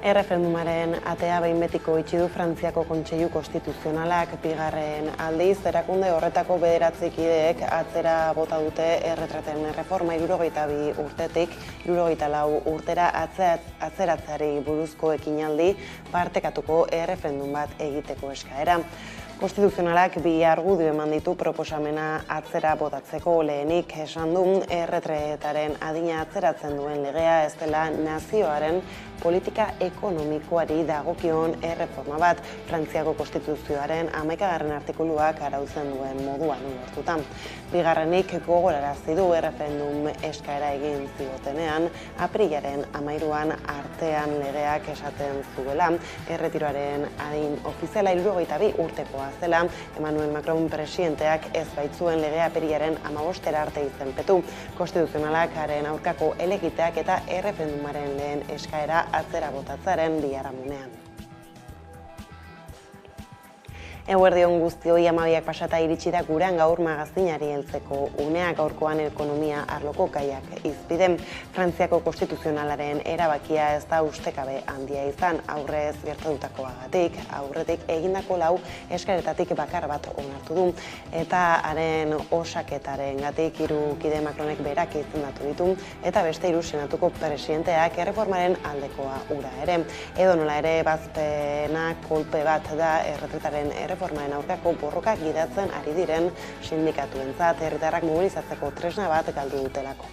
Erreferendumaren atea behin betiko itxi du Frantziako Kontseilu Konstituzionalak bigarren aldiz, erakunde horretako 9 kideek atzera bota dute erretraten erreforma 62 urtetik 64 urtera atzeratzeari buruzko ekinaldi partekatuko erreferendum bat egiteko eskaera. Konstituzionalak 2 argudio eman ditu proposamena atzera botatzeko. Lehenik esan du erretretaren adina atzeratzen duen legea ez dela nazioaren politika ekonomikoari dagokion erreforma bat, Frantziako Konstituzioaren 11. artikuluak arautzen duen moduan ulertuta. Bigarrenik gogorarazi du erreferendum eskaera egin ziotenean, aprilaren 13 artean legeak esaten zuela, erretiroaren adin ofiziala 62 urtekoa zela, Emmanuel Macron presidenteak ez baitzuen legea aprilaren 15 arte izenpetu. Konstituzionalak haren aurkako helegiteak eta erreferendumaren lehen eskaera atzera botatzaren biharamunean. Eguerdion guztioi, 12 pasata iritsi da gurean gaur magazinari heltzeko unea. Gaurkoan ekonomia arloko gaiak hizpide. Frantziako Konstituzionalaren erabakia ez da ustekabe handia izan, aurrez gertatutakoagatik, aurretik egindako 4 eskaretatik bakar bat onartu du, eta haren osaketarengatik 3 kide Macronek berak izendatu ditu, eta beste 3 senatuko presidenteak erreformaren aldekoa ura ere. Edo nola ere, bazpena kolpe bat da erretretaren erreformaren aurkako borroka gidatzen ari diren sindikatuentzat, herritarrak mobilizatzeko tresna bat galdu dutelako.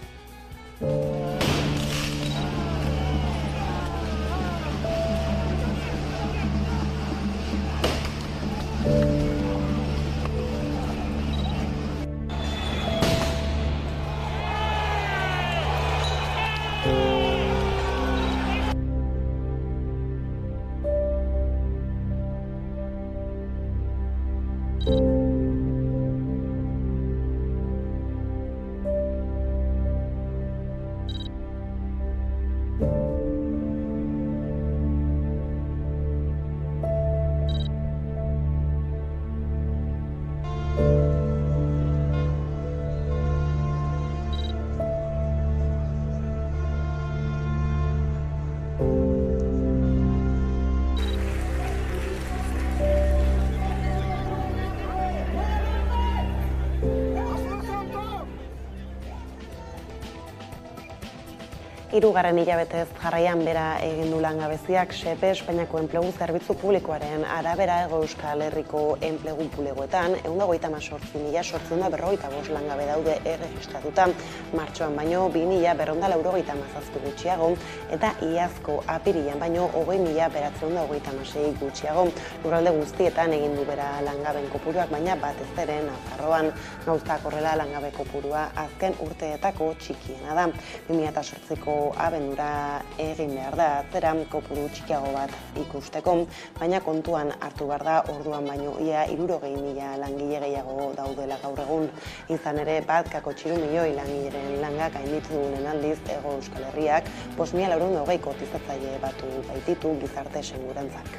Hirugarren hilabetez jarraian bera egin du langabeziak. SEPE, Espainiako Enplegu Zerbitzu Publikoaren arabera Hego Euskal Herriko enplegu bulegoetan 158.855 langabe daude erregistratuta. Martxoan baino 2.297 gutxiago eta iazko apirilean baino 20.926 gutxiago. Lurralde guztietan egin du bera langaben kopuruak, baina batez ere Nafarroan. Gauzak horrela langabe kopurua azken urteetako txikiena da. 2008ko abendura egin behar da atzera kopuru txikiago bat ikusteko, baina kontuan hartu behar da orduan baino ia 60.000 langile gehiago daudela gaur egun. Izan ere, 1,3 milioi langileren langak gainditu duen aldiz Hego Euskal Herriak 5.420 kotizatzaile batu baititu gizarte segurantzak.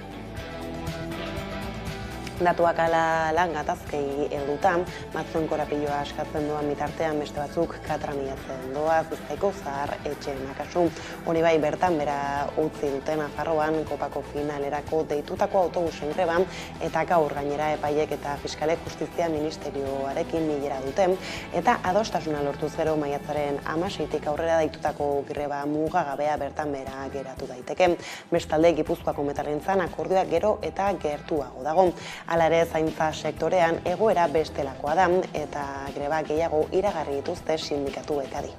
Datuak ala lan gatazkei helduta, batzuen korapiloa askatzen doan bitartean beste batzuk katramilatzen doaz, Bizkaiko zahar etxeena kasu. Hori bai, bertan bera utzi duten Nafarroan kopako finalerako deitutako autobusen greban, eta gaur gainera epaiek eta fiskalek justizia ministerioarekin bilera duten, eta adostasuna lortuz gero maiatzaren 16tik aurrera deitutako greba mugagabea bertan bera geratu daiteke. Bestalde, Gipuzkoako metalentzan akordioa gero eta gertuago dago. Hala ere, zaintza sektorean egoera bestelakoa da eta greba gehiago iragarri dituzte sindikatuek adi.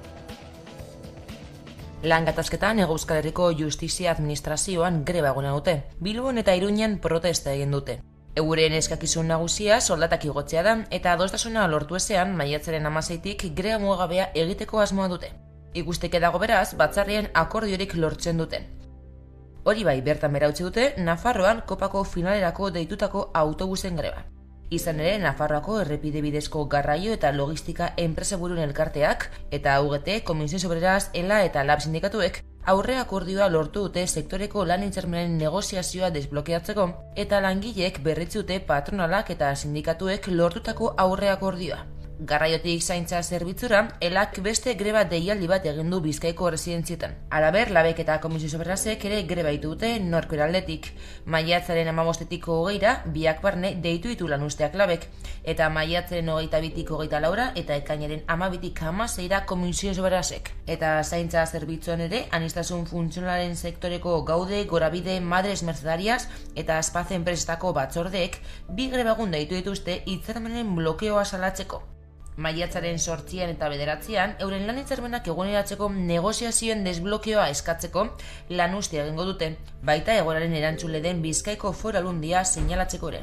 Lan gatazketan Hego Euskal Herriko Justizia Administrazioan greba eguna dute. Bilbon eta Iruñan protesta egin dute. Euren eskakizun nagusia soldatak igotzea da eta adostasuna lortu ezean maiatzaren 16tik greba mugagabea egiteko asmoa dute. Ikusteke dago beraz, batzarrean akordiorik lortzen duten. Hori bai, bertan bera utzi dute Nafarroan kopako finalerako deitutako autobusen greba. Izan ere, Nafarroako errepide bidezko garraio eta logistika enpresaburuen elkarteak eta UGT, Komisiones Obreras, ELA eta LAB sindikatuek aurre akordioa lortu dute sektoreko lan hitzarmenen negoziazioa desblokeatzeko eta langileek berritzi dute patronalak eta sindikatuek lortutako aurre akordioa. Garraiotik zaintza zerbitzura, elak beste greba deialdi bat egin du Bizkaiko residentzietan. Halaber, Labek eta Komisio Soberasek ere greba dute nork aldetik. Maiatzaren 15-tik 20ra, biak barne deitu ditu lanuzteak Labek, eta maiatzaren 22-tik 24ra eta ekainaren 12-tik 16ra Komisio Soberasek. Eta zaintza zerbitzuan ere, aniztasun funtzionalaren sektoreko Gaude, Gorabide, Madres Mercedarias eta Azpaze enpresetako batzordeek bi greba egun deitu dituzte hitzarmenen blokeoa salatzeko. Maiatzaren 8an eta 9an, euren lan hitzarmenak eguneratzeko negoziazioen desblokeoa eskatzeko lanuztea egingo dute, baita egoeraren erantzule den Bizkaiko Foru Aldundia seinalatzeko ere.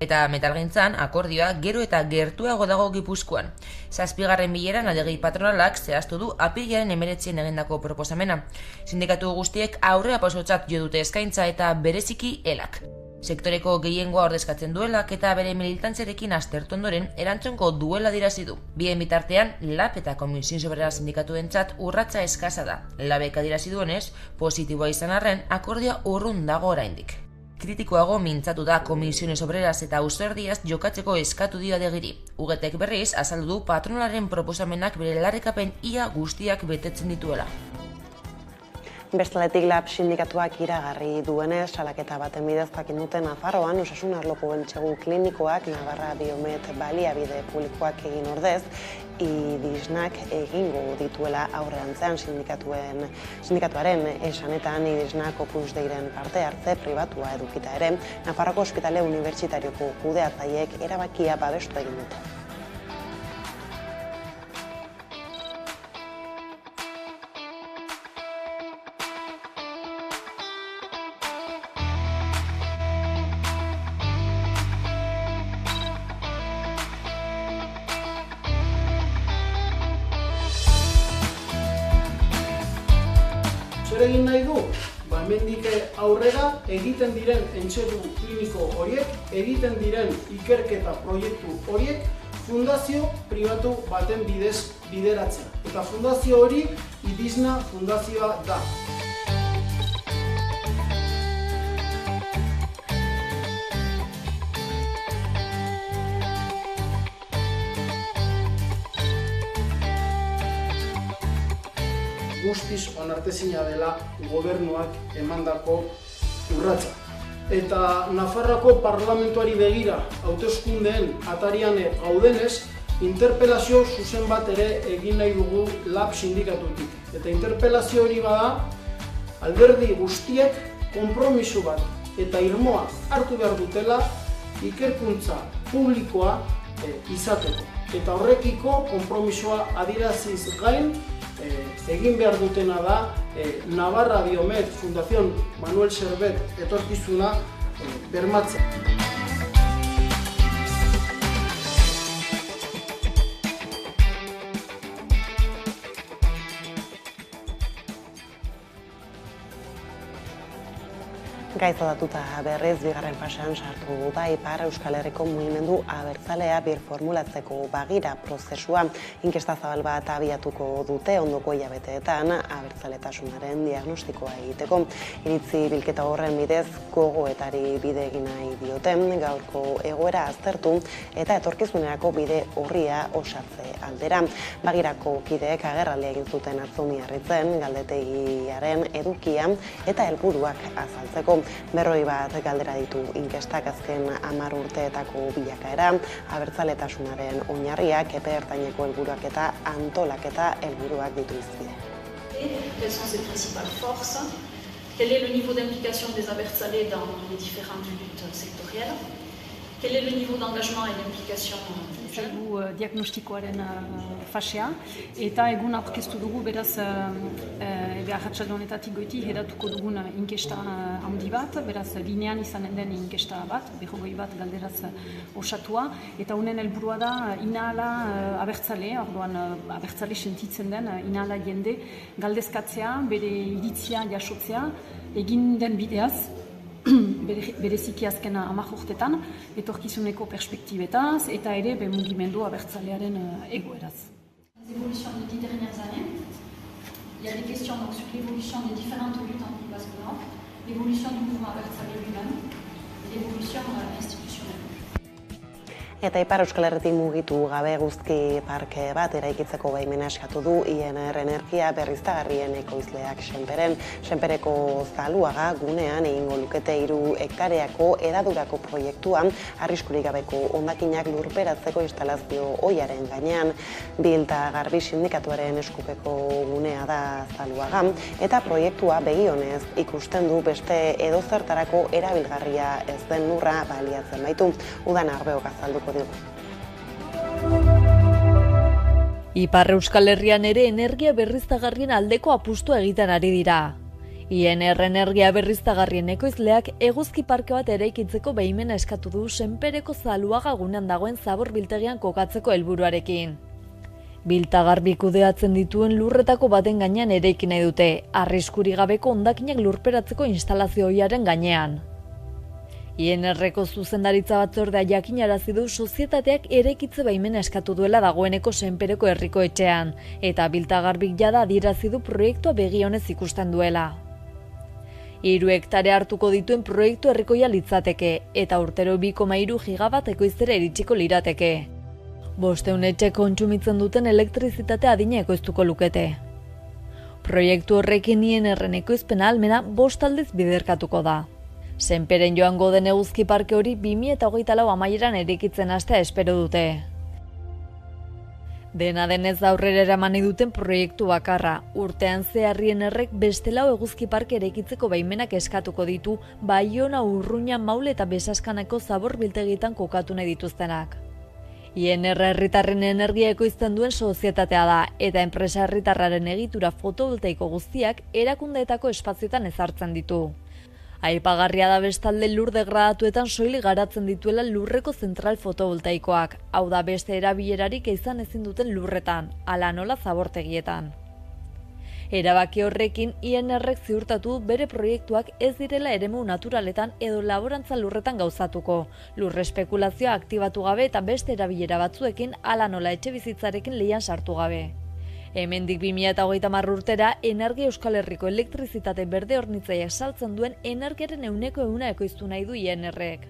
Eta metalgintzan, akordioa gero eta gertuago dago Gipuzkoan. 7. bileran aldegi patronalak zehaztu du apirilaren 19an egindako proposamena. Sindikatu guztiek aurrera pausotzat jo dute eskaintza eta bereziki elak. Sektoreko gehiengoa ordezkatzen duelak eta bere militantziarekin aztertu ondoren erantzungo duela dirazi du. Bien bitartean, Lab eta Komisio Soberera sindikatuentzat urratsa eskasa da. Labek adierazi duenez, positiboa izan arren, akordioa urrun dago oraindik. Kritikoago mintzatu da Komisio Sobreras eta ausardiaz jokatzeko eskatu dio adegiri. Ugetek berriz azaldu du patronalaren proposamenak bere larrikapen ia guztiak betetzen dituela. Bestaletik Lab sindikatuak iragarri duenez, salaketa baten bidez jakin dute Nafarroan osasun arloko entsegu klinikoak Navarra Biomet baliabide publikoak egin ordez, idisnak egingo dituela aurrerantzean sindikatuaren esanetan idisnak Opus Deiren parte hartze pribatua edukita ere, Nafarroko Ospitale Unibertsitarioko kudeatzaileek erabakia babestu egin dute. Zer egin nahi du? Hemendik aurrera egiten diren entsegu kliniko horiek, egiten diren ikerketa proiektu horiek fundazio pribatu baten bidez bideratzea. Eta fundazio hori Idisna fundazioa da. Guztiz onartezina dela gobernuak emandako urratsa. Eta Nafarroako parlamentuari begira hauteskundeen atarian gaudenez, interpelazio zuzen bat ere egin nahi dugu Lab sindikatutik. Eta interpelazio hori bada, alderdi guztiek konpromiso bat eta irmoa hartu behar dutela ikerkuntza publikoa izateko. Eta horrekiko konpromisoa adieraziz gain, egin behar dutena da Navarra Biomet Fundación Manuel Servet etorkizuna bermatzea. Gaizadatuta berriz, bigarren fasean sartu da Ipar Euskal Herriko mugimendu abertzalea birformulatzeko bagira prozesua. Inkesta zabal bat abiatuko dute ondoko hilabeteetan abertzaletasunaren diagnostikoa egiteko. Iritzi bilketa horren bidez gogoetari bide egin nahi diote, gaurko egoera aztertu eta etorkizunerako bide horria osatze aldera. Bagirako kideek agerraldia egin zuten atzo Miarritzen, galdetegiaren edukia eta helburuak azaltzeko. 40 bat galdera ditu inkestak azken 10 urteetako bilakaera, abertzaletasunaren oinarriak, epe ertaineko helburuak eta antolaketa helburuak ditu hizpide. Quelles sont ses principales forces? Quel est le niveau d'implication des abertzalés dans les différentes luttes sectorielles? Quel est le niveau d'engagement et d'implication? Zaigu diagnostikoaren fasea, eta egun aurkeztu dugu beraz arratsalde honetatik goiti hedatuko dugun inkesta handi bat, beraz linean izanen den inkesta bat, 20 bat galderaz osatua, eta honen helburua da inahala abertzale, orduan abertzale sentitzen den inahala jende galdezkatzea, bere iritzia jasotzea, egin den bideaz, bereziki azken 10 urtetan, etorkizuneko perspektibetaz eta ere mugimendu abertzalearen egoeraz. Les évolutions des 10 dernières années, il y a des questions donc, sur l'évolution des différentes luttes en Pays Basque Nord, l'évolution du mouvement abertzale lui-même et l'évolution institutionnelle. Eta Ipar Euskal Herritik mugitu gabe eguzki parke bat eraikitzeko baimena eskatu du INR Energia berriztagarrien ekoizleak Senpereko Zaluaga gunean egingo lukete 3 hektareako hedadurako proiektuan arriskurik gabeko hondakinak lurperatzeko instalazio ohiaren gainean. Bilta Garbi sindikatuaren eskupeko gunea da Zaluaga eta proiektua begionez ikusten du beste edozertarako erabilgarria ez den lurra baliatzen baitu. Udan Arbeok azalduko digu. Ipar Euskal Herrian ere energia berriztagarrien aldeko apustua egiten ari dira. INR Energia berriztagarrien ekoizleak eguzki parke bat eraikitzeko baimena eskatu du Senpereko Zaluaga gunean dagoen zabor biltegian kokatzeko helburuarekin. Bilta Garbi kudeatzen dituen lurretako baten gainean eraiki nahi dute, arriskurik gabeko hondakinak lurperatzeko instalazio ohiaren gainean. INR-ko zuzendaritza batzordea jakinarazi du sozietateak eraikitze baimena eskatu duela dagoeneko Senpereko herriko etxean, eta Bilta Garbik jada adierazi du proiektua begionez ikusten duela. 3 hektare hartuko dituen proiektu herrikoia litzateke, eta urtero 2,3 gigabat ekoiztera iritsiko lirateke. 500 etxe kontsumitzen duten elektrizitatea adina ekoiztuko lukete. Proiektu horrekin INR-en ekoizpena ahalmena 5 aldiz biderkatuko da. Senperen joango den eguzki parke hori 2024 amaieran eraikitzen hastea espero dute. Dena denez aurrera eraman duten proiektu bakarra, urtean zehar INR-ek beste 4 eguzki parke eraikitzeko baimenak eskatuko ditu Baiona, Urruña, Maule eta Besaskanako zabor biltegitan kokatu nahi dituztenak. INR herritarren energia ekoizten duen sozietatea da, eta enpresa herritarraren egitura fotovoltaiko guztiak erakundeetako espazioetan ezartzen ditu. Aipagarria da bestalde lur degradatuetan soilik garatzen dituela lurreko zentral fotovoltaikoak, hau da beste erabilerarik izan ezin duten lurretan, hala nola zabortegietan. Erabaki horrekin INR-ek ziurtatu bere proiektuak ez direla eremu naturaletan edo laborantza lurretan gauzatuko, lurre espekulazioa aktibatu gabe eta beste erabilera batzuekin hala nola etxebizitzarekin lehian sartu gabe. Hemendik 2030 urtera, Energia Euskal Herriko elektrizitate berde hornitzaileak saltzen duen energiaren 100% ekoiztu nahi du INR-ek.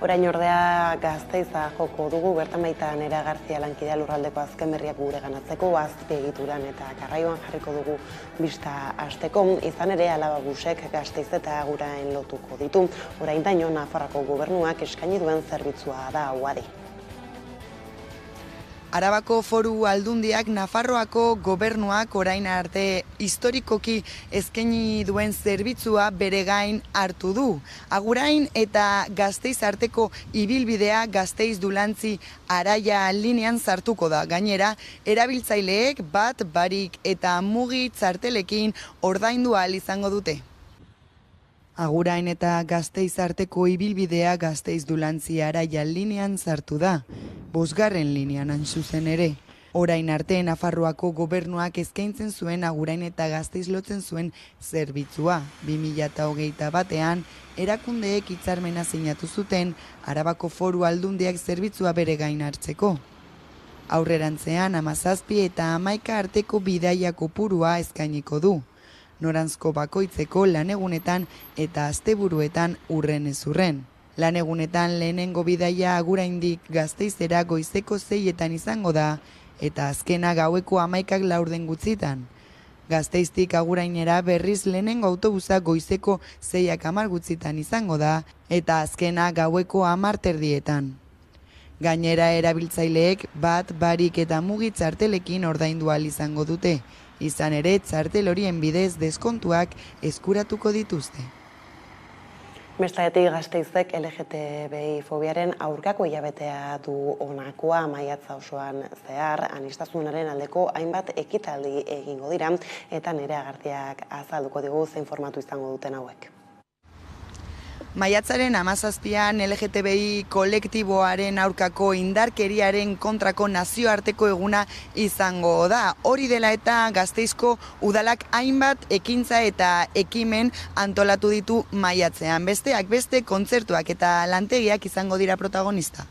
Orain ordea Gasteiza joko dugu, bertan baita Nerea Garzia lankidea Lurraldeko azken berriak gureganatzeko azpiegituran eta garraioan jarriko dugu bista hasteko. Izan ere Alababusek Gasteiz eta Agurain lotuko ditu. Oraindaino Nafarroako gobernuak eskaini duen zerbitzua da Uadi. Arabako Foru Aldundiak Nafarroako gobernuak orain arte historikoki eskaini duen zerbitzua bere gain hartu du. Agurain eta Gasteiz arteko ibilbidea Gasteiz Dulantzi Araia linean sartuko da. Gainera, erabiltzaileek bat, barik eta mugi txartelekin ordaindu ahal izango dute. Agurain eta Gasteiz arteko ibilbidea Gasteiz Dulantzi Araia linean sartu da. 5. linean hain zuzen ere. Orain arte Nafarroako gobernuak eskaintzen zuen Agurain eta Gasteiz lotzen zuen zerbitzua. 2021ean erakundeek hitzarmena sinatu zuten Arabako Foru Aldundiak zerbitzua bere gain hartzeko. Aurrerantzean 17 eta 11 arteko bidaia kopurua eskainiko du. Noranzko bakoitzeko lanegunetan eta asteburuetan urrenez urren. Lanegunetan lehenengo bidaia Aguraindik Gasteizera goizeko 6etan izango da, eta azkena gaueko 11 laurden gutxitan. Gasteiztik Agurainera berriz lehenengo autobusa goizeko 6:10 gutxitan izango da, eta azkena gaueko 10:30. Gainera erabiltzaileek bat, barik eta mugi txartelekin ordaindu ahal izango dute. Izan ere, txartel horien bidez deskontuak eskuratuko dituzte. Bestetik Gasteizek LGTBI fobiaren aurkako hilabetea du honakoa maiatza osoan zehar, aniztasunaren aldeko hainbat ekitaldi egingo dira, eta Nerea Garziak azalduko digu zein formatu izango duten hauek. Maiatzaren 17an LGTBI kolektiboaren aurkako indarkeriaren kontrako nazioarteko eguna izango da. Hori dela eta Gasteizko udalak hainbat ekintza eta ekimen antolatu ditu maiatzean. Besteak beste kontzertuak eta lantegiak izango dira protagonista.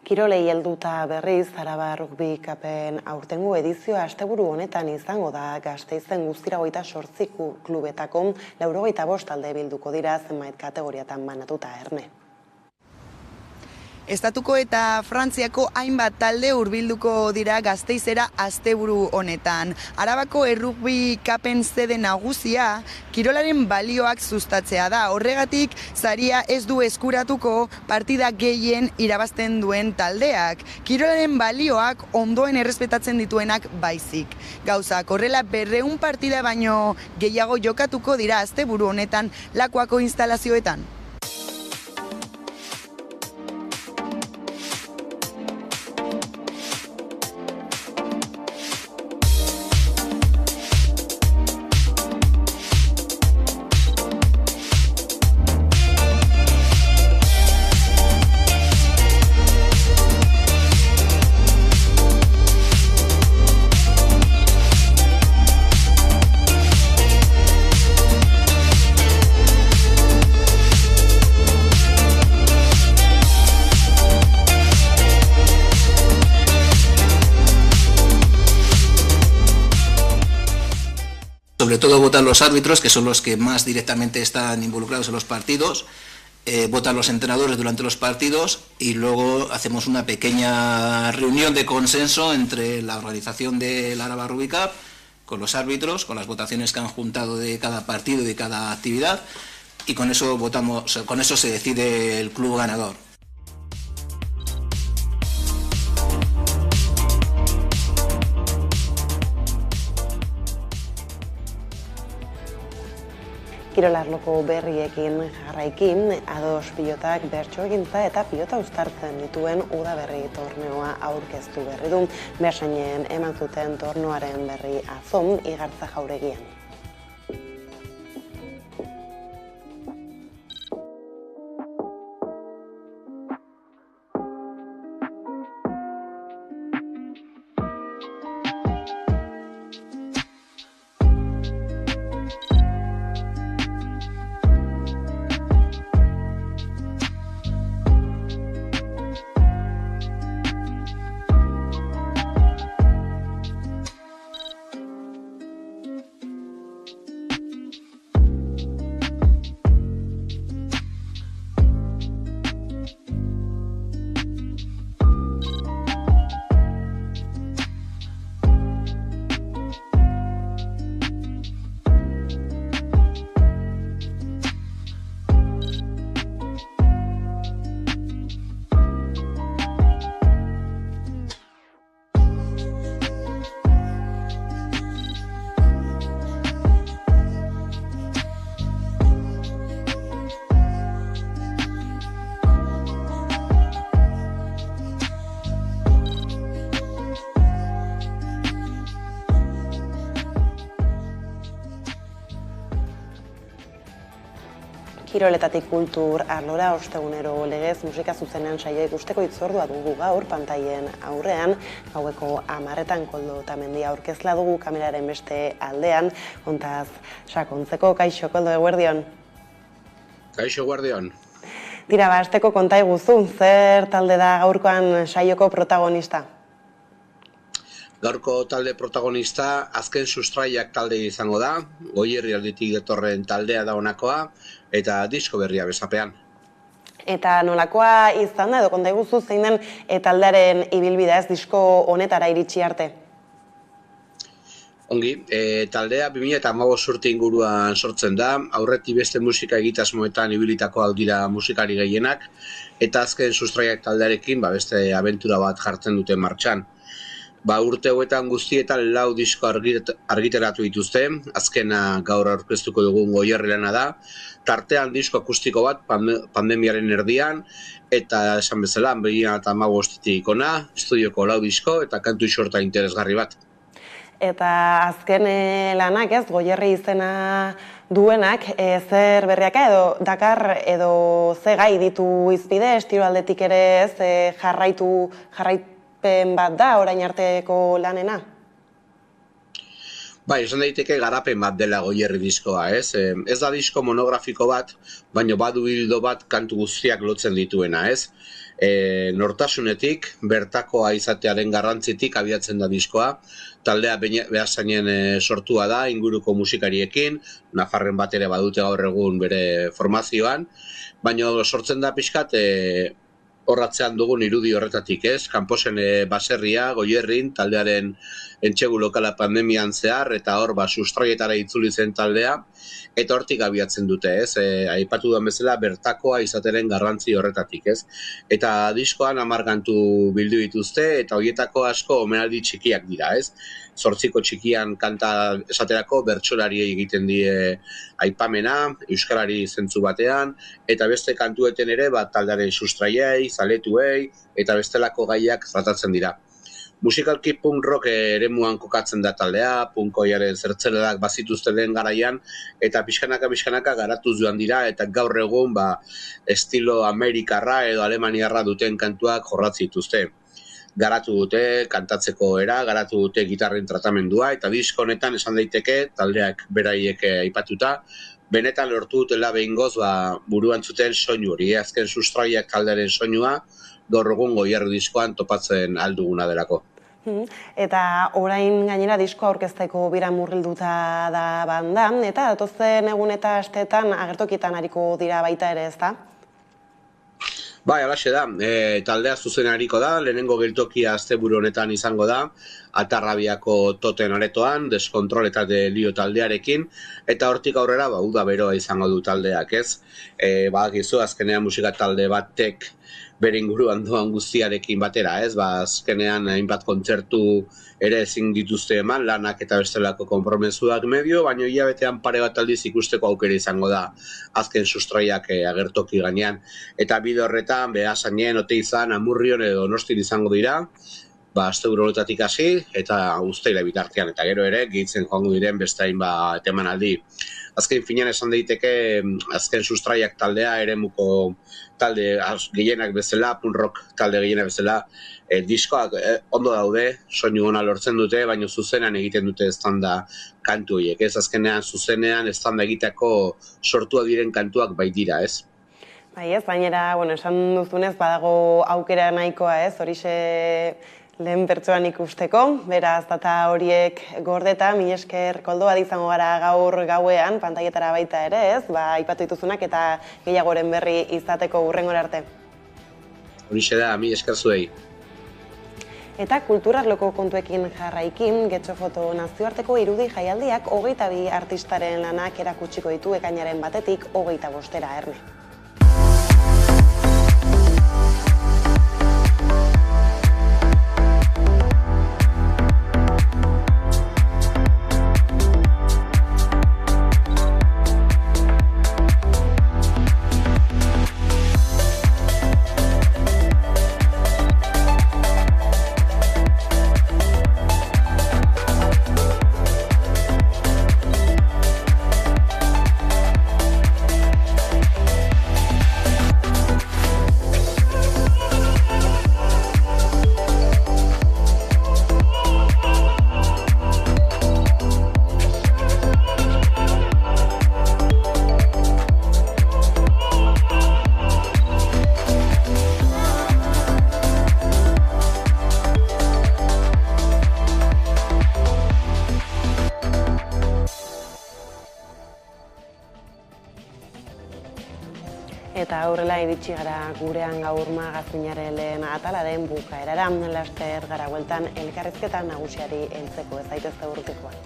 Kirolei helduta berriz, Araba Rugby Cupen aurtengo edizioa asteburu honetan izango da. Gasteizen guztira 28 klubetako 95 talde bilduko dira, zenbait kategoriatan banatuta, Erne. Estatuko eta Frantziako hainbat talde hurbilduko dira Gasteizera asteburu honetan. Arabako Rugby Cupen zede nagusia kirolaren balioak sustatzea da. Horregatik, saria ez du eskuratuko partida gehien irabazten duen taldeak. Kirolaren balioak ondoen errespetatzen dituenak baizik. Gauzak horrela 200 partida baino gehiago jokatuko dira asteburu honetan Lakuako instalazioetan. Sobre todo votan los árbitros, que son los que más directamente están involucrados en los partidos, votan los entrenadores durante los partidos y luego hacemos una pequeña reunión de consenso entre la organización del Araba Rugby Cup, con los árbitros, con las votaciones que han juntado de cada partido y de cada actividad, y con eso se decide el club ganador. Kirolarloko berriekin jarraikin, ados pilotak bertsoegintza eta pilota uztartzen dituen udaberri torneoa aurkeztu berri du. Beasainen eman zuten torneoaren berri Azom Igartza Jauregian. Kiroletatik kultur arlora ostegunero legez musika zuzenean saioa ikusteko hitzordua dugu gaur pantailen aurrean, gaueko 10etan Koldo Otamendia aurkezla dugu kameraren beste aldean, hontaz sakontzeko. Kaixo, Koldo, eguerdion. Kaixo, eguerdion. Tira, hasteko konta iguzu, zer talde da gaurkoan saioko protagonista? Gaurko talde protagonista azken sustraiak talde izango da, Goierrialdetik datorren taldea da honakoa, eta disko berria besapean. Eta nolakoa izan da, edo konta iguzu zein den taldearen ibilbidea ez disko honetara iritsi arte? Ongi, taldea 2015 urte inguruan sortzen da, aurretik beste musika egitasmoetan ibilitakoak dira musikari gehienak, eta azken sustraiak taldearekin beste abentura bat jartzen dute martxan. Urte hauetan guztietan 4 disko argitaratu dituzte, azkena gaur aurkeztuko dugun Goierrilana da, tartean disko akustiko bat pandemiaren erdian, eta esan bezala 2015 ona, estudioko 4 disko eta kantu xorta interesgarri bat. Eta azken lanak ez, Goierri izena duenak, zer berriaka edo dakar edo ze gai ditu izpide, estilo aldetik ere ez, jarraipen bat da orain arteko lanena? Bai, esan daiteke garapen bat dela Goierri diskoa, ez? Ez da disko monografiko bat, baina badu hildo bat kantu guztiak lotzen dituena, ez? Nortasunetik, bertakoa izatearen garrantzitik abiatzen da diskoa, taldea Beasainen sortua da, inguruko musikariekin, Nafarren bat ere badute gaur egun bere formazioan, baina sortzen da pixkat horratzean dugun irudi horretatik, ez? Kanposen baserria, Goierrin, taldearen entsegu lokala pandemian zehar, eta hor sustraietara itzuli zen taldea, eta hortik abiatzen dute, ez? Aipatu duan bezala, bertakoa izateren garrantzi horretatik, ez? Eta diskoan 10 kantu bildu dituzte, eta horietako asko omenaldi txikiak dira, ez? 8 txikian kanta esaterako bertsolariei egiten die aipamena, euskarari zentzu batean, eta beste kantueten ere taldearen sustraiei, zaletuei, eta bestelako gaiak tratatzen dira. Musikalki punk rock eremuan kokatzen da taldea, punkoiaren zertzelerak bazituzten lehen garaian, eta pixkanaka garatuz joan dira, eta gaur egun estilo amerikarra edo alemaniarra duten kantuak jorratzi dituzte. Garatu dute kantatzeko era, garatu dute gitarren tratamendua, eta disko honetan esan daiteke taldeak beraiek aipatuta, benetan lortu dutela behingoz buruan zuten soinu hori, azken sustraiak taldearen soinua, gaur egun Goierri diskoan topatzen alduguna delako. Eta orain gainera diskoa aurkezteko bira murrilduta da banda, eta datozen egun eta asteetan agertokietan ariko dira baita ere, ezta? Bai, alaxe da, taldea zuzen ariko da, lehenengo geltokia asteburu honetan izango da, Atarrabiako Toten aretoan, Deskontrol eta Delio taldearekin, eta hortik aurrera uda beroa izango du taldeak, ez? Badakizu, azkenean musika talde batek bere inguruan doan guztiarekin batera, ez? Azkenean hainbat kontzertu ere ezin dituzte eman, lanak eta bestelako konpromezuak medio, baina hilabetean pare bat aldiz ikusteko aukera izango da azken sustraiak agertoki gainean. Eta bide horretan, Beasainen, Oteizan, Amurrion edo Donostin izango dira, asteburu honetatik hasi eta uztaila bitartean, eta gero ere gehitzen joango diren beste hainbat emanaldi. Azken finean esan daiteke, azken sustraiak taldea eremuko talde gehienak bezala, punk rock talde gehienak bezala, diskoak ondo daude, soinu ona lortzen dute, baina zuzenean egiten dute estanda kantu horiek, ez? Azkenean zuzenean estanda egiteko sortua diren kantuak baitira, ez? Bai ez, bainera, esan duzunez, badago aukera nahikoa, ez? Horixe lehen pertsoan ikusteko, beraz, data horiek gordeta, mila esker Koldo, izango gara gaur gauean, pantailetara baita ere, ez? Aipatu dituzunak eta gehiagoren berri izateko hurrengora arte. Horixe da, mila esker zuei. Eta kulturarloko kontuekin jarraikin, Getxo Foto nazioarteko irudi jaialdiak 22 artistaren lanak erakutsiko ditu ekainaren 1-tik 25-era erne. Eta aurrela iritsi gara gurean gaur magazinaren lehen atalaren bukaerara, laster gara bueltan elkarrizketa nagusiari heltzeko, ez daitezte urrutikoan.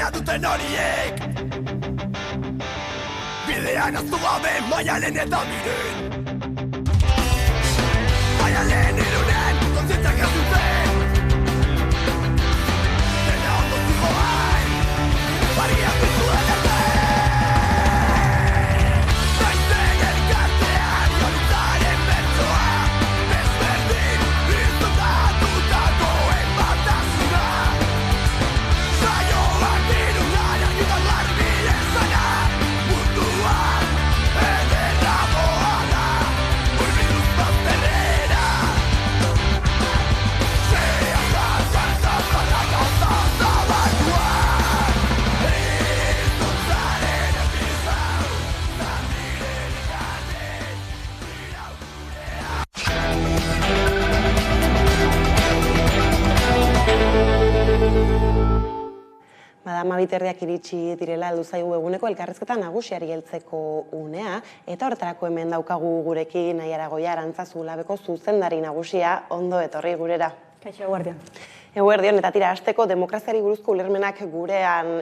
dena duten horiek bidean aztu gabe Maialen eta Miren Maialen irunen kontzientzak ez duten dena ondo zigoan bariatu zuen arte Baiten elkartean jolizaren bertsoa desberdin izundatutakoen batasuna Saioak irunan agitan garbi ezana mundua ederra boa da Urbilduz bazterrera Zeazaz zantaz barrakazaz zabakuan Izuntzaren epizau Zandiren ikanen Bada, 12:00 iritsi direla heldu zaigu eguneko elkarrizketa nagusiari heltzeko unea, eta horretarako hemen daukagu gurekin Naiara Goia Arantzazu Labeko zuzendari nagusia, ondo etorri gurera. Kaixo, eguerdion. Eguerdion, eta tira, hasteko demokraziari buruzko ulermenak gurean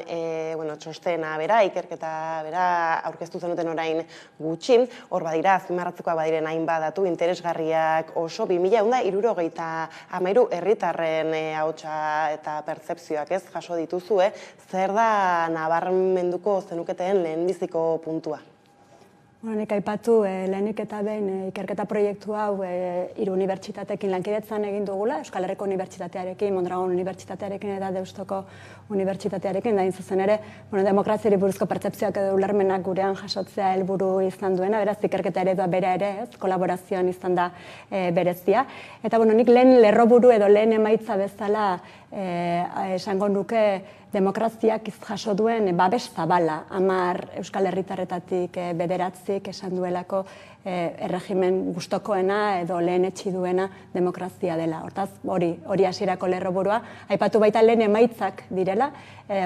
txostena bera, ikerketa bera aurkeztu zenuten orain gutxi, hor badira, azpimarratzekoak badiren hainbat datu interesgarriak oso 2073 herritarren ahotsa eta pertzepzioak ez jaso dituzue, zer da nabarmenduko zenuketen lehenbiziko puntua? Nik aipatu lehenik eta behin ikerketa proiektu hau 3 unibertsitateekin lankidetzan egin dugula, Euskal Herriko Unibertsitatearekin, Mondragon Unibertsitatearekin eta Deustuko Unibertsitatearekin, da zuzen ere, demokraziari buruzko pertzepzioak edo ulermenak gurean jasotzea helburu izan duena, beraz ikerketa eredua bera ere, kolaborazioan izan da berezia. Eta nik lehen lerroburu edo lehen emaitza bezala esango nuke demokraziak jaso duen babes zabala, 10 Euskal Herritarretatik 9 esan duelako erregimen gustokoena edo lehen etxi duena demokrazia dela. Hortaz, hori hasierako lerroburua, aipatu baita lehen emaitzak direla,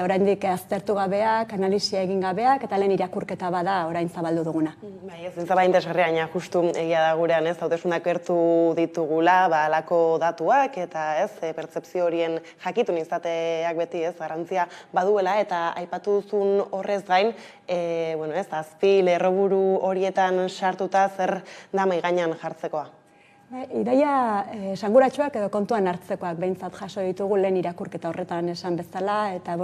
oraindik aztertu gabeak, analisia egin gabeak, eta lehen irakurketa bada orain zabaldu duguna. Bai, ez zintza bain desgarriaina, justu egia da gurean, ez, hauteskundeak gertu ditugula, halako datuak, eta ez, pertzepzio horien jakitun izateak beti, ez, garrantzia baduela, eta aipatu duzun horrez gain, azpi lerroburu horietan sartuta zer da mahai gainean jartzekoa? Ideia esanguratsuak edo kontuan hartzekoak behintzat jaso ditugu lehen irakurketa horretan esan bezala, eta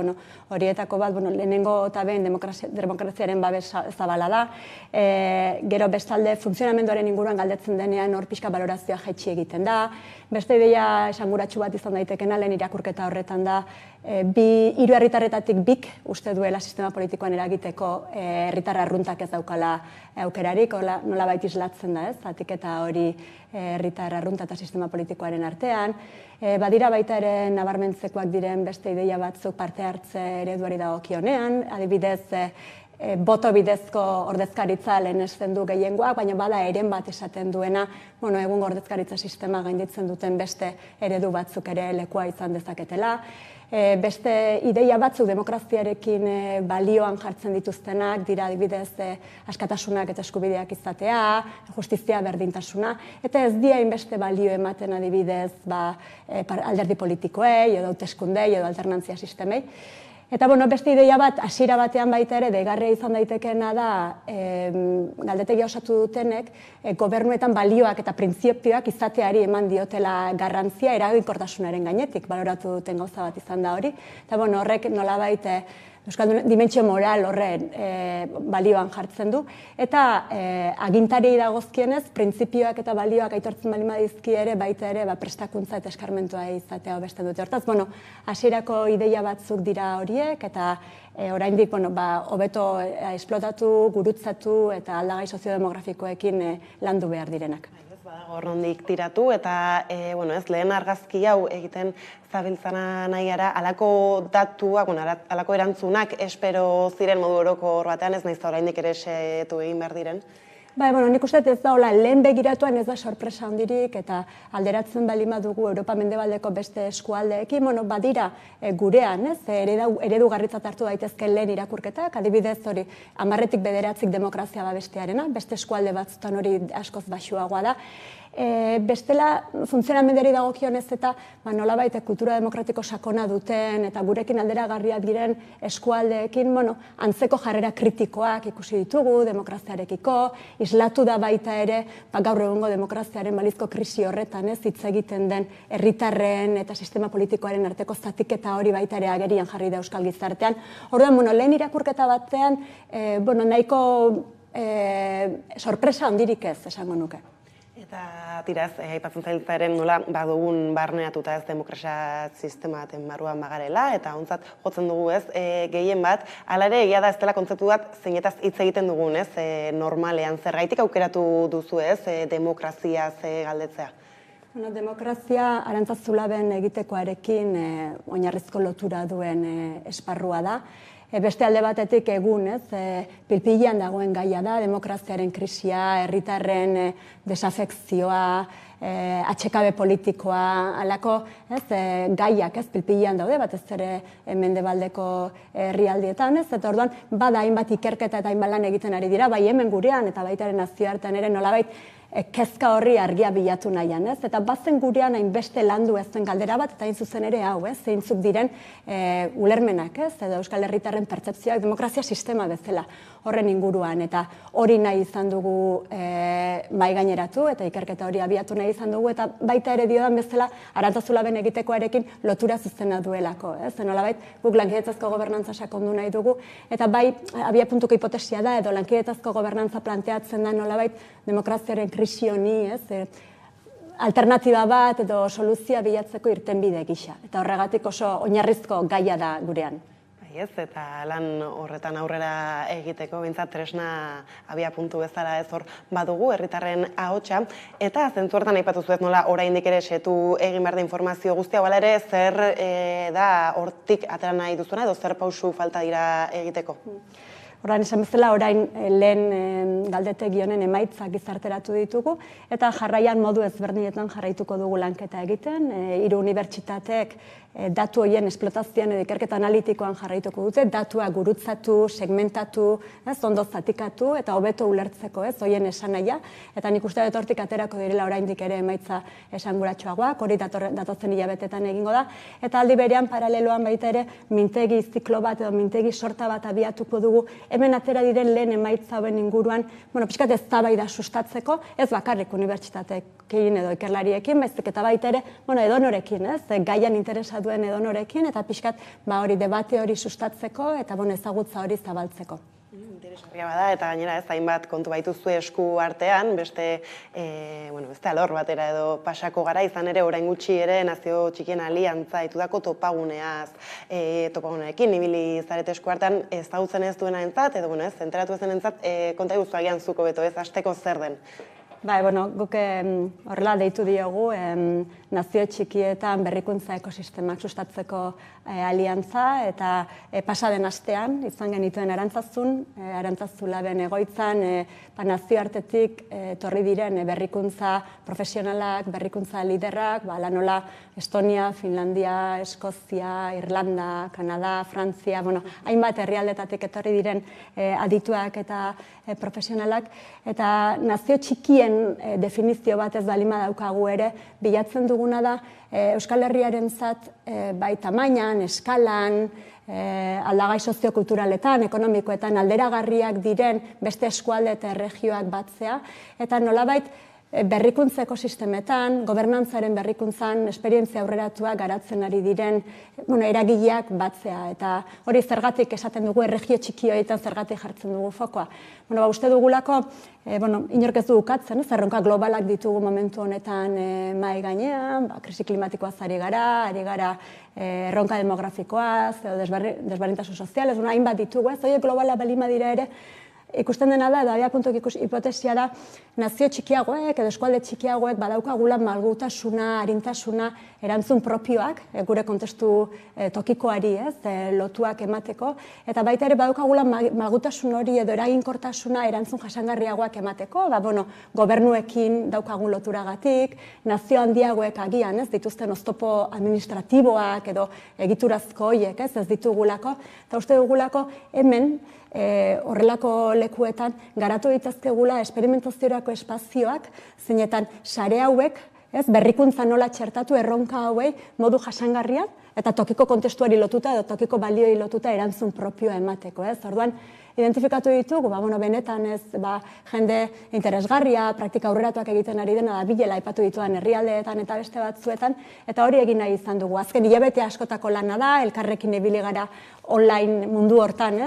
horietako bat lehenengo eta behin demokraziaren babes zabala da. Gero bestalde funtzionamenduaren inguruan galdetzen denean hor pixka balorazioa jaitsi egiten da. Beste ideia esanguratsu bat izan daitekena lehen irakurketa horretan da, 3 herritarretatik 2 uste duela sistema politikoan eragiteko herritar arruntak ez daukala aukerarik, nolabait islatzen da, ez, zatiketa hori herritar arrunta eta sistema politikoaren artean. Badira baita ere nabarmentzekoak diren beste ideia batzuk parte hartze ereduari dagokionean, adibidez boto bidezko ordezkaritza lehenesten du gehiengoak, baina bada eren bat esaten duena, egun ordezkaritza sistema gainditzen duten beste eredu batzuk ere lekua izan dezaketela. Beste ideia batzuk demokraziarekin balioan jartzen dituztenak, dira adibidez askatasunak eta eskubideak izatea, justizia berdintasuna, eta ez dia hainbeste balio ematen adibidez alderdi politikoei, edo hauteskundei, edo alternantzia sistemei. Eta beste ideia bat, hasiera batean baita ere, deigarria izan daitekeena da, galdetegia osatu dutenek, gobernuetan balioak eta printzipioak izateari eman diotela garrantzia eraginkortasunaren gainetik, baloratu duten gauza bat izan da hori. Eta horrek nolabait Euskal dimentsio moral horren balioan jartzen du. Eta agintari dagozkienez, printzipioak eta balioak aitortzen bali madizki ere, baita ere prestakuntza eta eskarmentua izatea hobesten dute. Hortaz, hasierako ideia batzuk dira horiek, eta oraindik hobeto esplotatu, gurutzatu eta aldagai soziodemografikoekin landu behar direnak. Badago horrendik tiratu, eta lehen argazki hau egiten zabiltzana Naiara, halako datuak, halako erantzunak espero ziren modu orokor batean, ez naiz da oraindik ere setu egin behar diren? Nik uste ez da lehen begiratuan ez da sorpresa handirik, eta alderatzen bali badugu Europa mendebaldeko beste eskualdeekin, badira gurean, eredugarritzat hartu daitezke lehen irakurketak, adibidez hori 10-9 demokrazia babestearena, beste eskualde batzutan hori askoz baxuagoa da, Bestela, funtzionamenduari dagokionez eta nolabait kultura demokratiko sakona duten eta gurekin alderagarriak diren eskualdeekin, antzeko jarrera kritikoak ikusi ditugu demokraziarekiko, islatu da baita ere gaur egungo demokraziaren balizko krisi horretan hitz egiten den herritarren eta sistema politikoaren arteko zatiketa hori baita ere agerian jarri da euskal gizartean. Orduan, lehen irakurketa batean, nahiko sorpresa handirik ez, esango nuke. Eta tiraz, aipatzen zailtzaren nola badugun barneatuta ez demokrasia sistema baten barruan bagarela, eta ontzat jotzen dugu ez, gehien bat, hala ere egia da ez dela kontzeptu bat zeinetaz hitz egiten dugun ez, normalean, zergaitik aukeratu duzu ez, demokraziaz galdetzea? Demokrazia Arantzazulaben egitekoarekin oinarrizko lotura duen esparrua da. Beste alde batetik egun, pilpilean dagoen gaia da, demokraziaren krisia, herritarren desafekzioa, atxekabe politikoa, alako gaiak pilpilean daude, batez ere mendebaldeko herrialdietan, eta orduan bada hainbat ikerketa eta hainbat lan egiten ari dira, bai hemen gurean eta baitaren nazioartean ere nolabait kezka horri argia bilatu nahian, eta bazen gurean hainbeste landu ezen galdera bat, eta hain zuzen ere hau, zeintzuk diren ulermenak, edo Euskal Herritarren pertzepzioak demokrazia sistema bezala horren inguruan, eta hori nahi izan dugu mai gaineratu, eta ikerketa hori abiatu nahi izan dugu, eta baita ere diodan bezala Arantzazulaben egitekoarekin lotura zuzena duelako, nolabait guk lankidetzazko gobernantza sakondu nahi dugu, eta bai abiapuntuko hipotesia da, edo lankidetzazko gobernantza planteatzen da nolabait demokraziaren krisi honi, alternatiba bat edo soluzioa bilatzeko irtenbide gisa. Eta horregatik oso oinarrizko gaia da gurean. Eta lan horretan aurrera egiteko, bintzat tresna abiapuntu bezala ez hor badugu, herritarren ahotsa. Eta zentzu horretan aipatu zuet nola oraindik ere setu egin behar da informazio guztia, bala ere zer da hortik atera nahi duzuna edo zer pausu falta dira egiteko? Horren esan bezala, orain lehen galdetegi honen emaitzak gizarteratu ditugu, eta jarraian modu ezberdinetan jarraituko dugu lanketa egiten. 3 unibertsitateek datu horien esplotazioan edo ikerketa analitikoan jarraituko dute, datua gurutzatu, segmentatu, ondo zatikatu eta hobeto ulertzeko horien esanahia, eta nik uste dut hortik aterako direla oraindik ere emaitza esanguratsuagoak, hori datozen hilabetetan egingo da, eta aldi berean paraleloan baita ere mintegi ziklo bat edo mintegi sorta bat abiatuko dugu, hemen atera diren lehen emaitza hoben inguruan, pixkat eztabaida sustatzeko, ez bakarrik unibertsitateekin edo ikerlariekin, baizik eta baita ere, edonorekin, gaian interesa duen edonorekin, eta pixkat hori debate hori sustatzeko, eta ezagutza hori zabaltzeko. Interesgarria bada, eta gainera ez hainbat kontu baituzue esku artean, beste alor batera edo pasako gara, izan ere orain gutxi ere nazio txikien aliantza ditudako topaguneaz, topaguneekin ibili zarete esku artean ezagutzen ez duena entzat, edo enteratu ezen entzat, konta guzu agian zuko beto ez, hasteko zer den? Guk horrela deitu diogu nazio txikietan berrikuntza ekosistemak sustatzeko aliantza, eta pasaden astean izan genituen Arantzazulaben egoitzan nazioartetik torri diren berrikuntza profesionalak, berrikuntza liderrak, nola Estonia, Finlandia, Eskozia, Irlanda, Kanada, Frantzia, hainbat herrialdetatik etorri diren adituak eta profesionalak, eta nazio txikien definizio bat ez balima daukagu ere, bilatzen duguna da Euskal Herriarentzat bai tamainan, eskalan, aldagai soziokulturaletan, ekonomikoetan alderagarriak diren beste eskualde eta erregioak batzea, eta nolabait berrikuntza ekosistemetan, gobernantzaren berrikuntzan, esperientzia aurreratua garatzen ari diren eragileak batzea. Eta hori zergatik esaten dugu, erregio txiki horietan zergatik jartzen dugu fokoa. Uste dugulako, inork ez du ukatzen, erronka globalak ditugu momentu honetan mahai gainean, krisi klimatikoaz ari gara erronka demografikoaz, desberdintasun sozialez, hainbat ditugu, horiek globala balima dira ere, ikusten dena da, edo abiapuntuak hipotesia da, nazio txikiagoek edo eskualde txikiagoek badaukagula malgutasuna, arintasuna, erantzun propioak, gure kontestu tokikoari, lotuak emateko, eta baita ere badaukagula malgutasun hori edo eraginkortasuna erantzun jasangarriagoak emateko, gobernuekin daukagun loturagatik, nazio handiagoek agian, dituzten oztopo administratiboak edo egiturazko horiek, ez ditugulako, eta uste dugulako hemen horrelako lekuetan garatu ditazkegula esperimentaziorako espazioak, zeinetan sare hauek, berrikuntza nola txertatu erronka hauei modu jasangarrian, eta tokiko kontestuari lotuta edo tokiko balioi lotuta erantzun propioa emateko. Orduan, identifikatu ditugu, benetan jende interesgarria, praktika aurreratuak egiten ari dena da bilela aipatu dituan herrialdeetan eta beste batzuetan, eta hori egin nahi izan dugu. Azken hilabete askotako lana da, elkarrekin ibili gara online mundu hortan,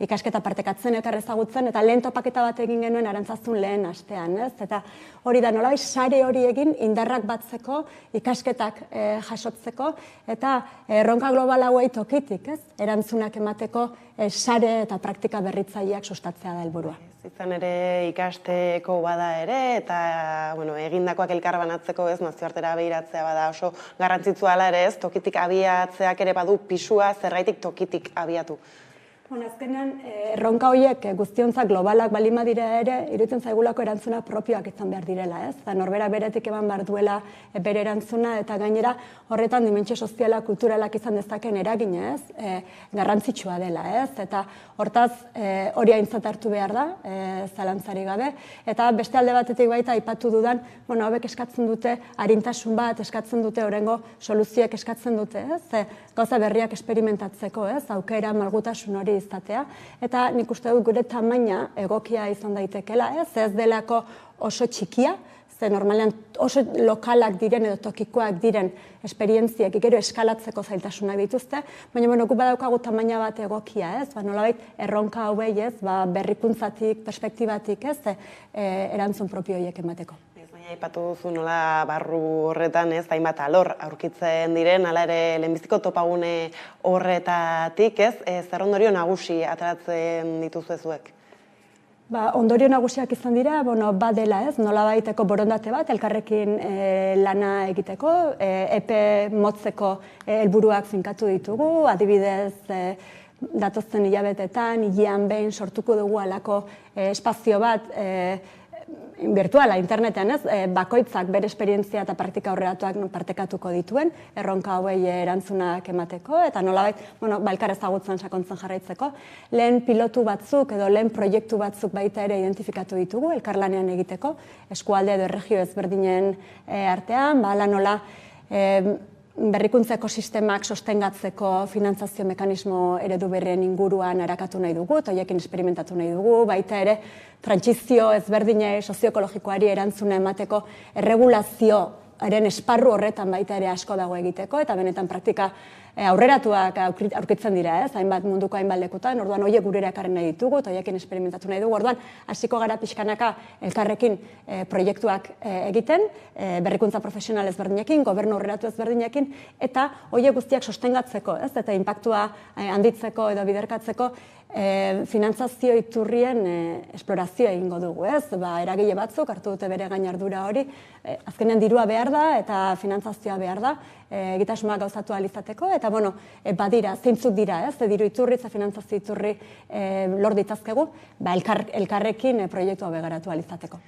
ikasketa partekatzen, elkar ezagutzen, eta lehen topaketa bat egin genuen Arantzazun lehen astean. Eta hori da nolabait sare hori egin indarrak batzeko, ikasketak jasotzeko, eta erronka global hauei tokitik, erantzunak emateko sare eta praktika berritzaileak sustatzea da helburua. Izan ere ikasteko bada ere, eta egindakoak elkarbanatzeko nazioartera behiratzea bada oso garrantzitsua dela ere tokitik abiatzeak ere badu pisua, zergaitik tokitik abiatu. Azkenean, erronka horiek guztiontzat globalak balima dira ere, iruditzen zaigulako erantzunak propioak izan behar direla, norbera beretik eman behar duela bere erantzuna, eta gainera horretan dimentsio soziala, kulturalak izan dezaken eragina, garrantzitsua dela, eta hortaz hori aintzat hartu behar da, zalantzari gabe, eta beste alde batetik baita aipatu dudan, hauek eskatzen dute arintasun bat, eskatzen dute orengo soluzioak eskatzen dute, gauza berriak esperimentatzeko, aukera malgutasun hori izatea, eta nik uste dut gure tamaina egokia izan daitekela, ez delako oso txikia, ze normalean oso lokalak diren edo tokikoak diren esperientziak gero eskalatzeko zailtasunak dituzte, baina gu badaukagu tamaina bat egokia, nolabait erronka hauei, berrikuntzatik, perspektibatik, erantzun propio horiek emateko. Aipatu duzu nola barru horretan hainbat alor aurkitzen diren, hala ere lehenbiziko topagune horretatik, zer ondorio nagusi ateratzen dituzu zuek? Ondorio nagusiak izan dira, badela nolabaiteko borondate bat, elkarrekin lana egiteko, epe motzeko helburuak finkatu ditugu, adibidez datozen hilabetetan, hilean behin sortuko dugu halako espazio bat, virtuala, internetean, bakoitzak bere esperientzia eta praktika aurreratuak partekatuko dituen, erronka hauei erantzunak emateko, eta nolabait, elkar ezagutzen sakontzen jarraitzeko, lehen pilotu batzuk edo lehen proiektu batzuk baita ere identifikatu ditugu, elkarlanean egiteko, eskualde edo erregio ezberdinen artean, nola berrikuntza ekosistemak sostengatzeko finantzazio mekanismo eredu berrien inguruan arakatu nahi dugu, eta horiekin esperimentatu nahi dugu, baita ere trantsizio ezberdinei sozioekologikoari erantzuna emateko erregulazioaren esparru horretan baita ere asko dago egiteko, eta benetan praktika aurreratuak aurkitzen dira, hainbat munduko hainbat lekutan, orduan horiek gurera ekarri nahi ditugu, eta horiekin esperimentatu nahi dugu, orduan hasiko gara pixkanaka elkarrekin proiektuak egiten, berrikuntza profesional ezberdinekin, gobernu aurreratu ezberdinekin, eta horiek guztiak sostengatzeko, eta inpaktua handitzeko edo biderkatzeko finantzazio iturrien esplorazio egingo dugu, eragile batzuk hartu dute bere gain ardura hori, azkenean dirua behar da eta finantzazioa behar da, egitasmoak gauzatu ahal izateko, eta badira, zeintzuk dira, diru iturri eta finantzazio iturri lor ditazkegu, elkarrekin proiektua begaratu ahal izateko.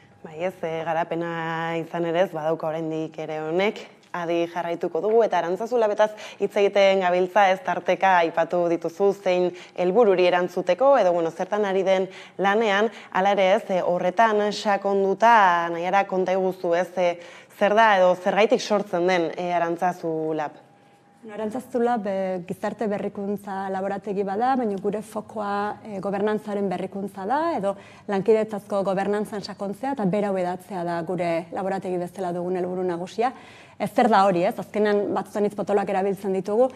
Garapena izan ere ez, badauka oraindik ere honek, adi jarraituko dugu, eta Arantzazu Labetaz hitz egiten gabiltza tarteka aipatu dituzu zein helbururi erantzuteko, edo zertan ari den lanean, hala ere horretan sakonduta nahiara konta iguzu zer da edo zergaitik sortzen den Arantzazu Lab? Arantzazu Lab gizarte berrikuntza laborategi bada, baina gure fokoa gobernantzaren berrikuntza da, edo lankidetzazko gobernantzan sakontzea eta berau edatzea da gure laborategi bezala dugun helburu nagusia. Ez zer da hori, azkenan batzutan hitz potoloak erabiltzen ditugu,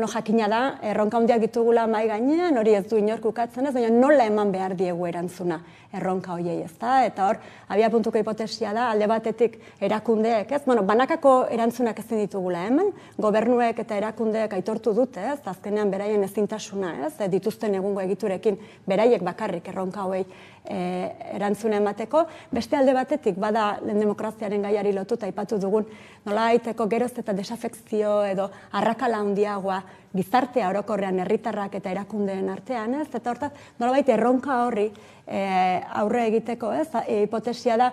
jakina da, erronka handiak ditugula mahai gainean, hori ez du inork ukatzen ez, baina nola eman behar diegu erantzuna erronka horiei, eta hor, abiapuntuko hipotesia da, alde batetik erakundeek, banakako erantzunak ezin ditugula hemen, gobernuek eta erakundeek aitortu dute, azkenean beraien ezintasuna, dituzten egungo egiturekin, beraiek bakarrik erronka hauei erantzuna emateko, beste alde batetik, bada lehen demokraziaren gaiari lotuta aipatu dugun, nola aiteko geroz eta desafekzio edo arrakala handiagoa gizartea orokorrean herritarrak eta erakundeen artean, eta hortaz, nolabait erronka horri aurre egiteko, hipotesia da,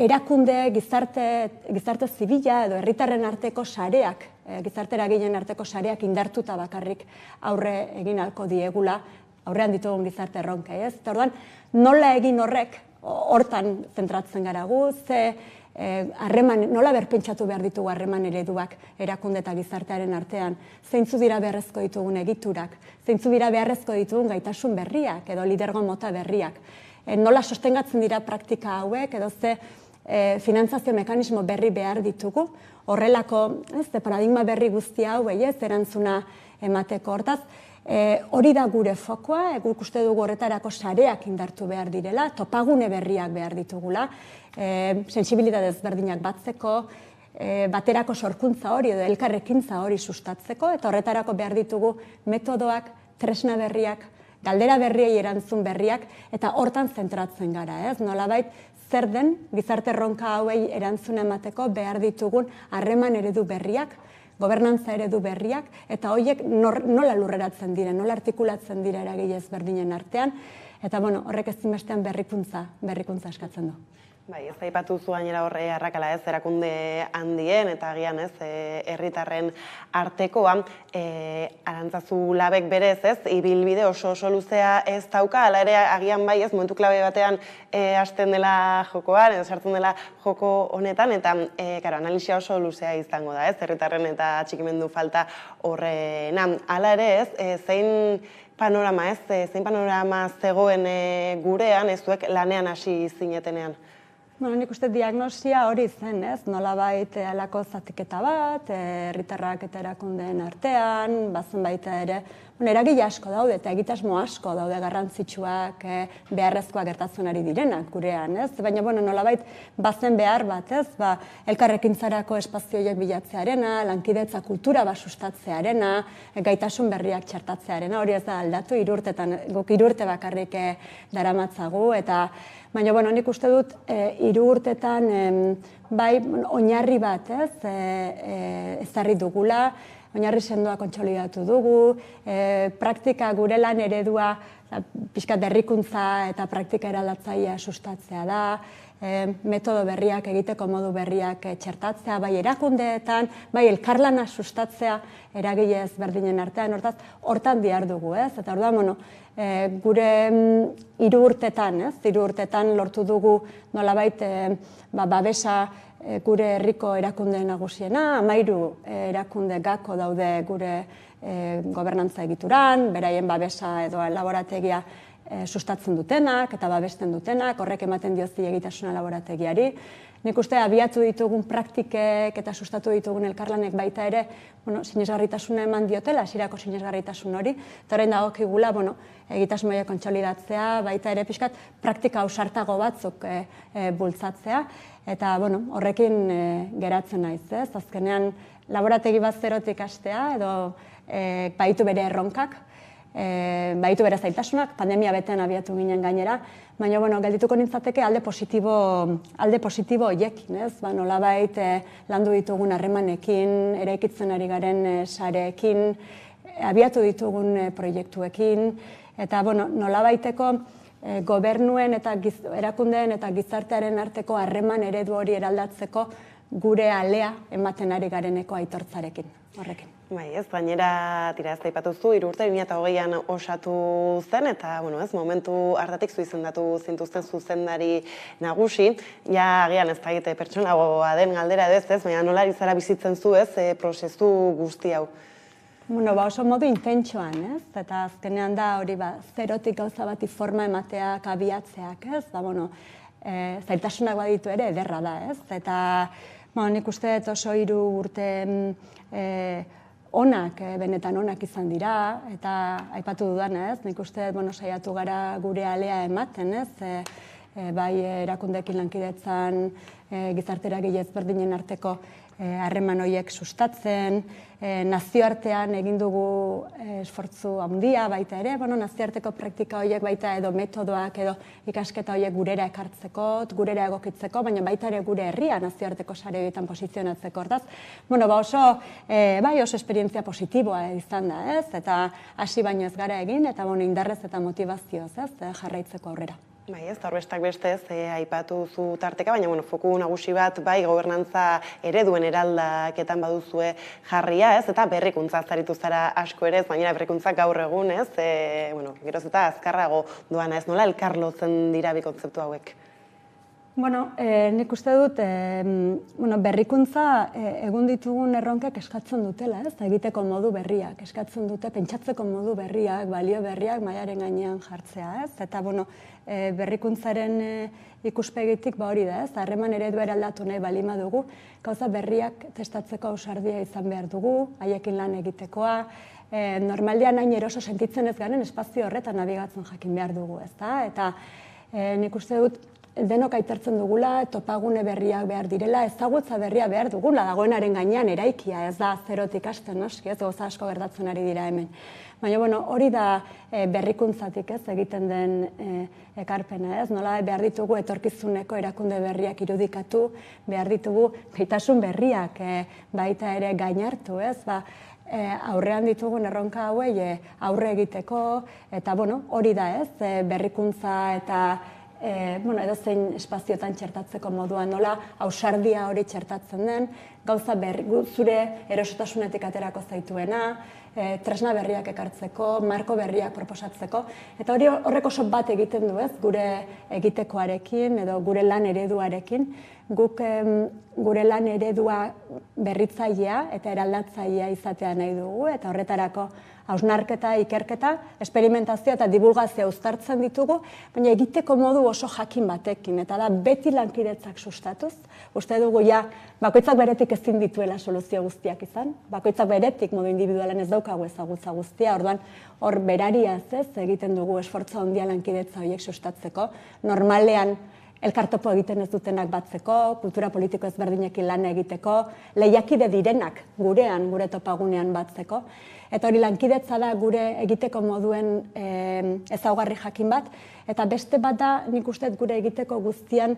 erakunde, gizarte zibila edo herritarren arteko sareak, gizarte eragileen arteko sareak indartuta bakarrik aurre egin ahalko diegula aurrean ditugun gizarte erronkei, ez? Eta orduan, nola egin horrek hortan zentratzen gara gu, nola berpentsatu behar ditugu harreman ereduak erakunde eta gizartearen artean, zeintzu dira beharrezko ditugun egiturak, zeintzu dira beharrezko ditugun gaitasun berriak edo lidergo mota berriak, nola sostengatzen dira praktika hauek edo ze finantzazio mekanismo berri behar ditugu, horrelako paradigma berri guzti hauei erantzuna emateko hortaz, hori da gure fokoa, guk uste dugu horretarako sareak indartu behar direla, topagune berriak behar ditugula, sensibilitate ezberdinak batzeko, baterako sorkuntza hori edo elkarrekintza hori sustatzeko, eta horretarako behar ditugu metodoak, tresna berriak, galdera berriei erantzun berriak, eta hortan zentratzen gara, ez? Nolabait, zer den gizarte erronka hauei erantzuna emateko behar ditugun harreman eredu berriak, gobernantza eredu berriak, eta horiek nola lurreratzen diren, nola artikulatzen dira eragile ezberdinen artean, eta horrek ezinbestean berrikuntza eskatzen du. Bai, ez aipatu zu gainera horre arrakala ez, erakunde handien eta agian ez, herritarren artekoa, Arantzazu Labek berez ez, ibilbide oso luzea ez dauka, hala ere agian bai ez, momentu klabe batean hasten dela jokoan, edo sartzen dela joko honetan, eta analisia oso luzea izango da ez, herritarren eta atxikimendu falta horrena. Hala ere ez, zein panorama ez, zein panorama zegoen gurean, ez zuek lanean hasi zinetenean? Nik uste diagnosia hori zen, ez? Nolabait halako zatiketa bat, herritarrak eta erakundeen artean, bazen baita ere, eragile asko daude eta egitasmo asko daude garrantzitsuak beharrezkoak gertatzen ari direnak gurean, ez? Baina, nolabait bazen behar bat, ez? Elkarrekintzarako espazioiek bilatzearena, lankidetza kultura bat sustatzearena, gaitasun berriak txertatzearena, hori ez da aldatu, 3 urtetan, guk 3 urte bakarrik daramatzagu, eta baina, nik uste dut 3 urtetan bai oinarri bat, ezarri dugula, oinarri sendoa kontsolidatu dugu, praktika gure lan eredua, pixkat berrikuntza eta praktika eraldatzailea sustatzea da, metodo berriak, egiteko modu berriak txertatzea, bai erakundeetan, bai elkarlana sustatzea eragile ezberdinen artean, hortan dihar dugu, ez? Eta orduan, gure 3 urtetan, ez? 3 urtetan lortu dugu nolabait babesa gure herriko erakunde nagusiena, 13 erakunde gako daude gure gobernantza egituran, beraien babesa edo laborategia sustatzen dutenak eta babesten dutenak, horrek ematen dio zilegitasuna laborategiari. Nik uste abiatu ditugun praktikek eta sustatu ditugun elkarlanek baita ere sinesgarritasuna eman diotela, hasierako sinesgarritasun hori, eta orain dagokigula egitasmoia kontsolidatzea, baita ere pixkat praktika ausartago batzuk bultzatzea, eta horrekin geratzen naiz, ez? Azkenean laborategi bat zerotik hastea edo baitu bere erronkak, baitu bere zailtasunak, pandemia betean abiatu ginen gainera, baina geldituko nintzateke alde positibo horiekin, ez? Nolabait landu ditugun harremanekin, eraikitzen ari garen sareekin, abiatu ditugun proiektuekin, eta nolabaiteko gobernuen eta erakundeen eta gizartearen arteko harreman eredu hori eraldatzeko gure alea ematen ari gareneko aitortzarekin, horrekin. Bai, ez, gainera tira ez daipatu zu, 3 urte 2020an osatu zen, eta, momentu hartatik zu izendatu zintuzten zuzendari nagusi, ja, agian ez da egite pertsonagoa den galdera edo ez, baina nola izara bizitzen zu ez, prozesu guzti hau? Oso modu intentsoan, ez? Eta azkenean da hori zerotik gauza bati forma emateak, abiatzeak, ez? Zailtasunak baditu ere ederra da, ez? Eta nik uste oso 3 urte onak, benetan onak izan dira, eta aipatu dudana, ez? Nik uste saiatu gara gure alea ematen, ez? Bai erakundeekin lankidetzan, gizarte eragile ezberdinen arteko harreman horiek sustatzen, nazioartean egin dugu esfortzu handia baita ere, nazioarteko praktika horiek baita edo metodoak edo ikasketa horiek gurera ekartzeko, gurera egokitzeko, baina baita ere gure herria nazioarteko sare horietan posizionatzeko hortaz. Oso esperientzia positiboa izan da, ez? Eta hasi baino ez gara egin, eta indarrez eta motivazioz, ez? Jarraitzeko aurrera. Bai, ez, horbestak bestez, aipatu zu tarteka, baina foku nagusi bat bai gobernantza ereduen eraldaketan baduzue jarria, ez, eta berrikuntza zaritu zara asko ere, baina berrikuntza gaur egun, ez, geroz eta azkarrago doana, ez, nola elkarlotzen dira bi kontzeptu hauek? Nik uste dut berrikuntza egun ditugun erronkak eskatzen dutela, ez? Egiteko modu berriak, eskatzen dute pentsatzeko modu berriak, balio berriak mailaren gainean jartzea, ez? Eta berrikuntzaren ikuspegitik hori da, ez? Harreman eredua eraldatu nahi baldin badugu, gauza berriak testatzeko ausardia izan behar dugu, haiekin lan egitekoa, normaldean hain eroso sentitzen ez garen espazio horretan nabigatzen jakin behar dugu, ezta? Eta nik uste dut denok aitortzen dugula, topagune berriak behar direla, ezagutza berria behar dugula, dagoenaren gainean eraikia, ez da zerotik hasten, noski, ez gauza asko gertatzen ari dira hemen. Baina, hori da berrikuntzatik ez egiten den ekarpena, ez? Nola behar ditugu etorkizuneko erakunde berriak irudikatu, behar ditugu gaitasun berriak baita ere gainartu, ez? Aurrean ditugun erronka hauei aurre egiteko, eta hori da, ez? Berrikuntza eta edo zein espazioetan txertatzeko moduan, nola ausardia hori txertatzen den, gauza zure erosotasunetik aterako zaituena, tresna berriak ekartzeko, marko berriak proposatzeko, eta horrek oso bat egiten du, ez, gure egitekoarekin edo gure lan ereduarekin, guk gure lan eredua berritzailea eta eraldatzailea izatea nahi dugu, eta horretarako hausnarketa, ikerketa, esperimentazioa eta divulgazioa uztartzen ditugu, baina egiteko modu oso jakin batekin, eta da beti lankidetzak sustatuz. Uste dugu, bakoitzak beretik ezin dituela soluzio guztiak izan, bakoitzak beretik modu individualen ez daukagu ezagutza guztia, orduan hor berariaz ez egiten dugu esfortza handia lankidetza horiek sustatzeko, normalean elkartopo egiten ez dutenak batzeko, kultura politiko ezberdinekin lan egiteko, lehiakide direnak gurean, gure topagunean batzeko. Eta hori lankidetza da gure egiteko moduen ezaugarri jakin bat, eta beste bat da nik uste gure egiteko guztian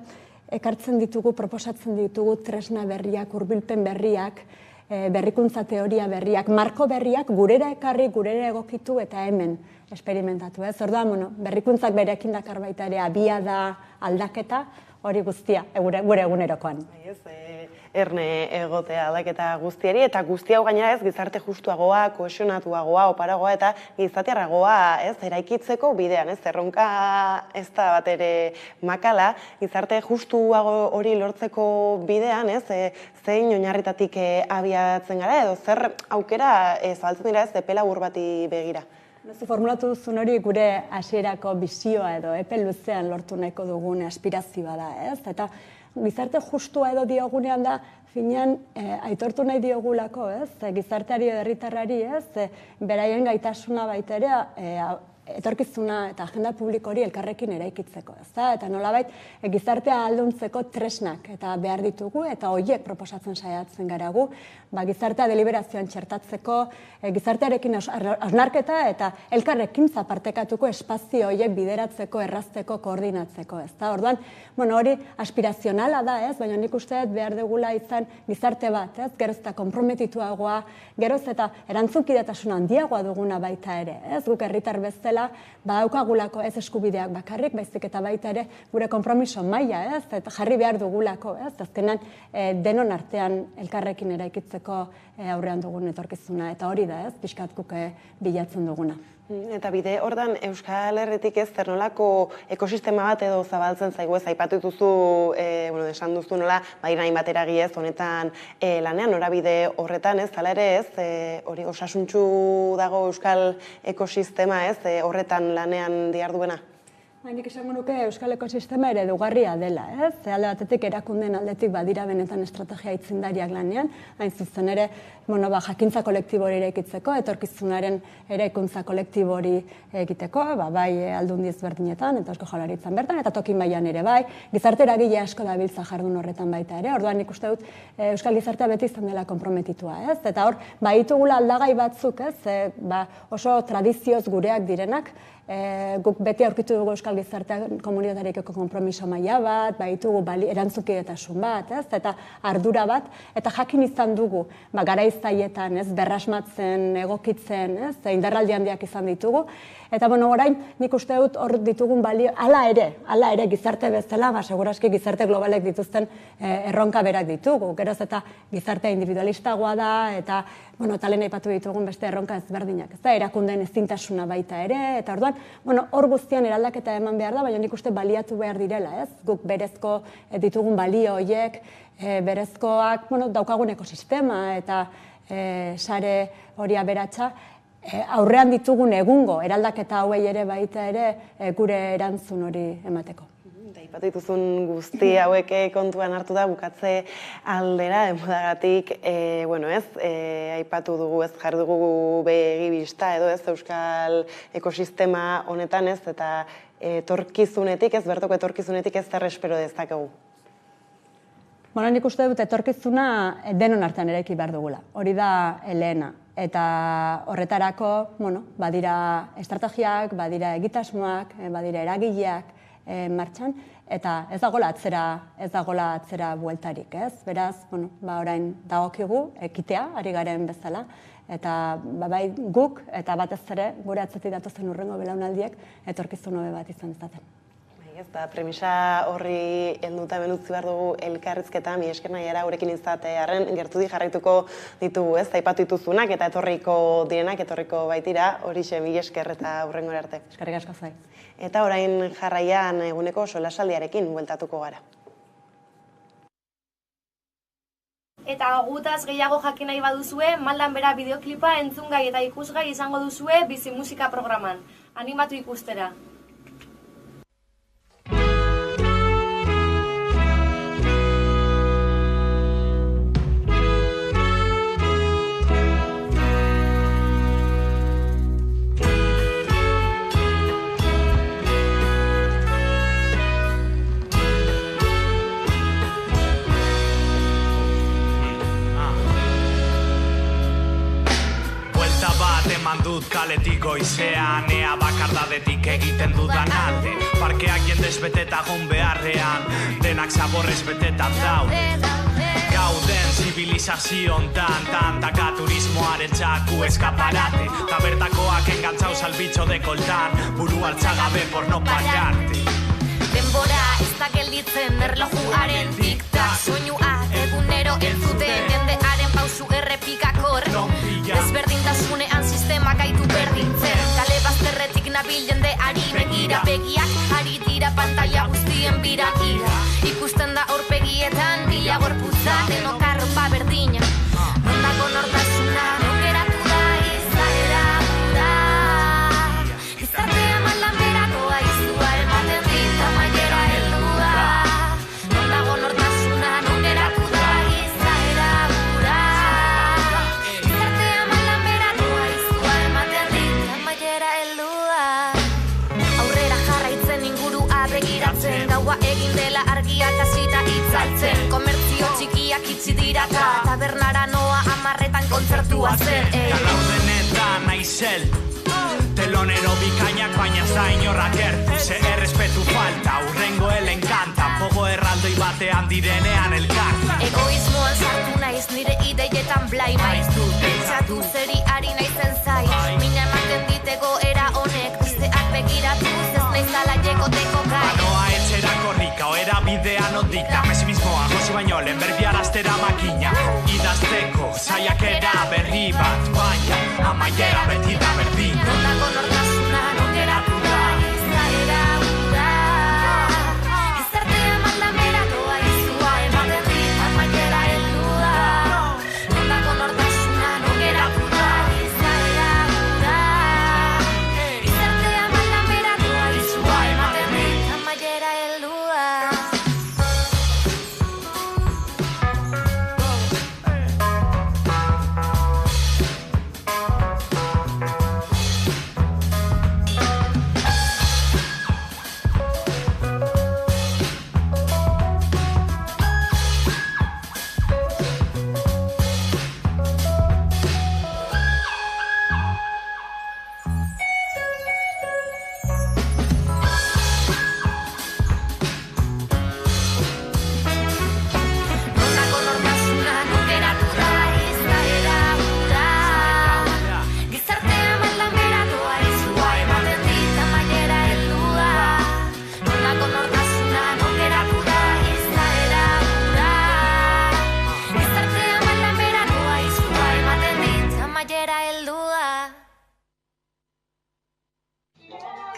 ekartzen ditugu, proposatzen ditugu tresna berriak, hurbilpen berriak, berrikuntza teoria berriak, marko berriak gurera ekarri, gurera egokitu eta hemen esperimentatu. Orduan, berrikuntzak berekin dakar baita ere abia da aldaketa, hori guztia, gure egunerokoan. Erne egotea aldaketa guztiari, eta guzti hau gainera ez gizarte justuagoa, kohesionatuagoa, oparagoa eta gizatiarragoa eraikitzeko bidean, erronka ez da bat ere makala, gizarte justuago hori lortzeko bidean, zein oinarritatik abiatzen gara, edo zer aukera zabaltzen dira epe labur bati begira. Formulatu duzun hori gure hasierako bizioa edo epe luzean lortu nahiko dugun aspirazioa da, ez? Eta gizarte justua edo diogunean da, finean aitortu nahi diogulako, ez? Gizarteari edo herritarrari, ez? Beraien gaitasuna baita ere etorkizuna eta agenda publiko hori elkarrekin eraikitzeko, ez da? Eta nolabait gizartea alduntzeko tresnak eta behar ditugu eta horiek proposatzen saiatzen gara gu, gizartea deliberazioan txertatzeko, gizartearekin hausnarketa eta elkarrekintza partekatuko espazio horiek bideratzeko, errazteko, koordinatzeko, ez da? Orduan, hori aspirazionala da, ez? Baina nik uste behar dugula izan gizarte bat, ez? Geroz eta konprometituagoa, geroz eta erantzunkidetasun handiagoa duguna baita ere, ez? Guk herritar bezala badaukagulako ez eskubideak bakarrik, baizik eta baita ere gure konpromiso maila, ez? Eta jarri behar dugulako, ez? Azkenan denon artean elkarrekin eraikitzeko aurrean dugun etorkizuna, eta hori da, ez? Pixkatkuk bilatzen duguna. Eta bide, ordan Euskal Herritik ez zer nolako ekosistema bat edo zabaltzen zaigu ez, aipatu dituzu, esan duzu nola, irain batera ez, honetan lanean, norabide horretan ez, zala ere ez, hori osasuntxu dago Euskal ekosistema ez, horretan lanean diharduena? Nik esango nuke Euskal ekosistema eredugarria dela, ez? Alde batetik erakundeen aldetik badira benetan estrategia aitzindariak lanean, hain zuzen ere, jakintza kolektibo hori eraikitzeko, etorkizunaren eraikuntza kolektibo hori egiteko, bai aldundi ezberdinetan, eta Eusko Jaurlaritzan bertan, eta toki mailan ere bai, gizarte eragile asko dabiltza jardun horretan baita ere, orduan nik uste dut Euskal gizartea beti izan dela konprometitua, ez? Eta hor, ditugula aldagai batzuk, ez? Oso tradizioz gureak direnak, Guk beti aurkitu dugu euskal gizartean komunitatearekiko konpromiso maila bat, baditugu erantzukidetasun bat, eta ardura bat, eta jakin izan dugu, garaiz zaietan, berrasmatzen, egokitzen, indarraldi handiak izan ditugu, eta orain nik uste dut hor ditugun balio, hala ere gizarte bezala, seguraski gizarte globalek dituzten erronka berak ditugu, geroz eta gizartea individualistagoa da, eta lehen aipatu ditugun beste erronka ezberdinak, erakundeen ezintasuna baita ere, eta orduan, hor guztian eraldaketa eman behar da, baina nik uste baliatu behar direla, guk berezko ditugun balio horiek, berezkoak daukagun ekosistema eta sare hori aberatsa, aurrean ditugun egungo eraldaketa hauei ere baita ere gure erantzun hori emateko. Aipatu dituzun guzti hauek kontuan hartu da bukatze aldera, modagatik, aipatu dugu jarri dugu begibista edo euskal ekosistema honetan eta etorkizunetik, bertoko etorkizunetik zer espero dezakegu. Nik uste dut etorkizuna denon artean eraiki behar dugula. Hori da lehena. Eta horretarako, badira estrategiak, badira egitasmoak, badira eragileak martxan, eta ez dagoela atzera bueltarik, ez? Beraz, orain dagokigu, ekitea, ari garen bezala, eta bai guk, eta batez ere, gure atzetik datozen urrengo belaunaldiek, etorkizun hobe bat izan izaten. Premisa horri helduta utzi behar dugu elkarrizketa, mi esker nahiara gurekin izatearen gertudi jarraituko ditugu, aipatu dituzunak eta etorriko direnak, etorriko baitira, horixe mi esker eta hurrengo arte. Eskerrik asko zai. Eta orain jarraian eguneko solasaldiarekin bueltatuko gara. Eta gutaz gehiago jakin nahi baduzue, maldan bera bideoklipa entzungai eta ikusgai izango duzue Bizi Musika programan. Animatu ikustera. Kaletik goizean, ea bakardadetik egiten dudan alde. Parkeak jendez beteta gon beharrean, denak zaborrez betetan daude. Gauden zibilizazio ontan, tantaka turismoaren txaku eskaparate. Ta bertakoak engantzau salbitxo dekoltan, buru altzagabe porno pagarte. Denbora ez da gelditzen erlojuaren tiktak, soinuak egunero entzuten jendearen pausu errepikakor. Desberdintasunean sistema gaitu berdintzen, kale bazterretik nabil jendeari begira, begiak ari dira pantalla guztien biragira. Ikusten da horpegietan bila gorputza, denok arropa berdina. Nondako nortasuna, non geratu da izaera gura. Gizartea maldan berakoa izua ematen dit amaiera heldua. Nondago nortasuna, non geratu da izaera gura. Gizartea maldan berakoa izua ematen dit amaiera heldua. Aurrera jarraitzen ingurua begiratzen, gaua egin dela argiak hasita itzaltzen. Komertzio txikiak itxi dira tabernara noa amarretan kontzertua zen. Talaudenetan naizel, telonero bikainak baina ez da inorrak ertu. Ze errespetu falta, urrengo helen kanta, pogo erraldoi batean direnean elkar. Egoismoan sartu naiz nire ideietan blai maiz dut. Pentsatu zeri ari naizen zai, mina ematen ditego era honek, besteak begiratuz ez naizala jekoteko gai. Banoa etxera korrika, oera bidean odita, pesimismoa josi baino lehen berbiaraztera makina. Idazteko zaiakera berri bat, baina amaiera beti da berdin. Nondako nortasuna, non geratu da izaera gura. Gizartea maldan berakoa izua ematen dit amaiera heldua. Nondako nortasuna, non geratu da izaera gura. Gizartea maldan berakoa izua ematen dit amaiera heldua.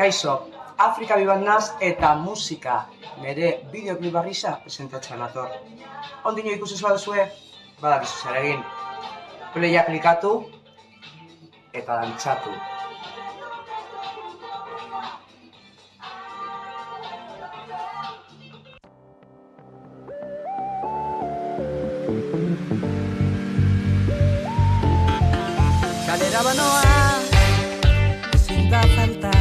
Kaixo, Afrika bibannaz eta musika nire bideoklipa gisa presentatzen nator. Ondino ikusi ez baduzue, badakizu zer egin. Playa klikatu eta dantzatu. Kalera banoa, ezin da falta,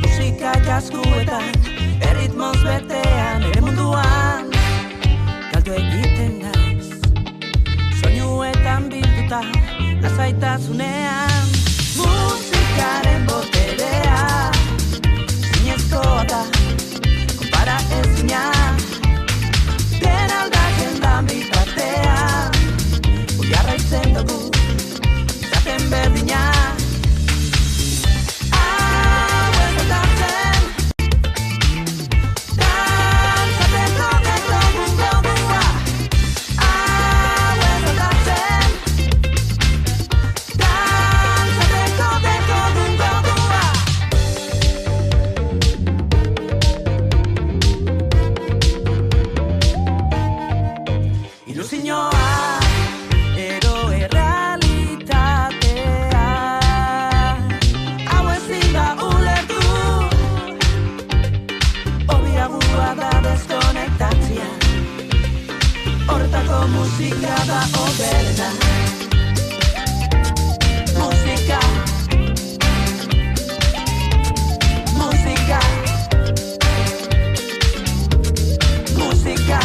musika jaskuetan, erritmoz betean, ere munduan, galdu egiten naiz, soinuetan bilduta, lasaitasunean, musikaren boterea, zinezkoa da, konpara ezina, den aldatzen dan bitartean, uiarra izen dugu, izaten berdina. Musika da oberena. Musika. Musika. Musika.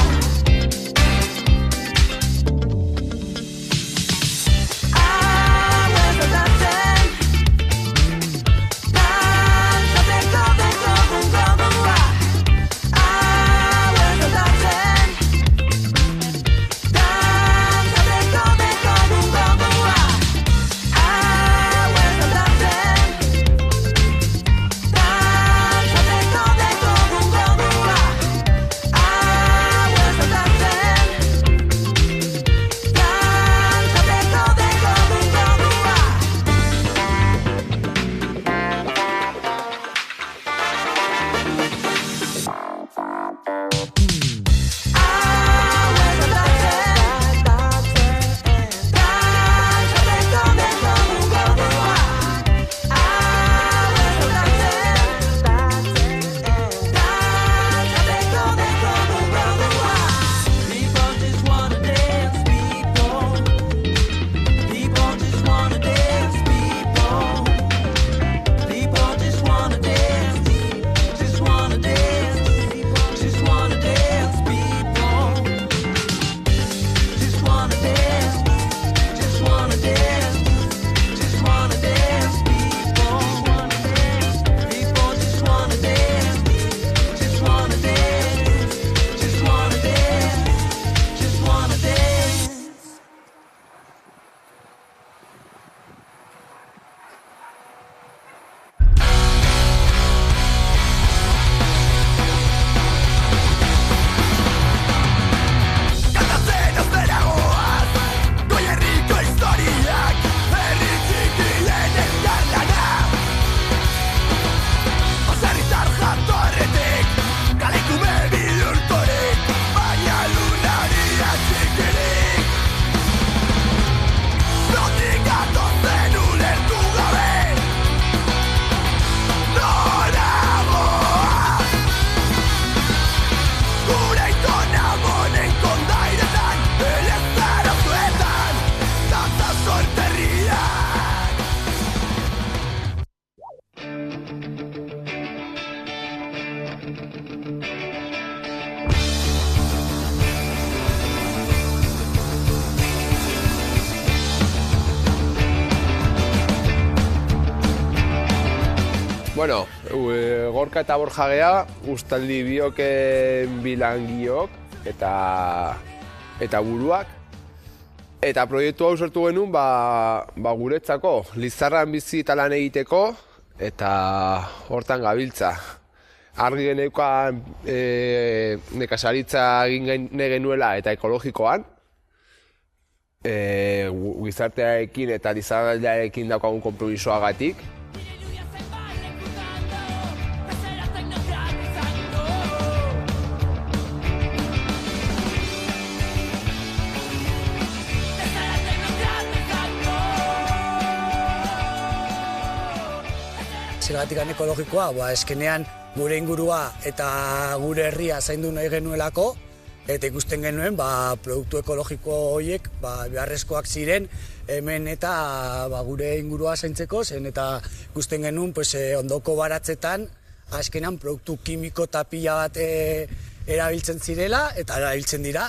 Bueno, Gorka eta Borja gea, Uztaldi bioken bilangiok eta buruak. Eta proiektu hau sortu genuen guretzako, Lizarran bizi eta lan egiteko eta hortan gabiltza. Argi geneukan nekazaritza egin genuela eta ekologikoan, gizartearekin eta Lizarraldearekin daukagun konpromisoagatik. zergatik ekologikoa, eskenean gure ingurua eta gure herria zaindu nahi genuelako, eta ikusten genuen produktu ekologiko horiek beharrezkoak ziren hemen eta gure ingurua zaintzeko, zen eta ikusten genuen ondoko baratzetan azkenan produktu kimiko eta pila bat erabiltzen zirela eta erabiltzen dira,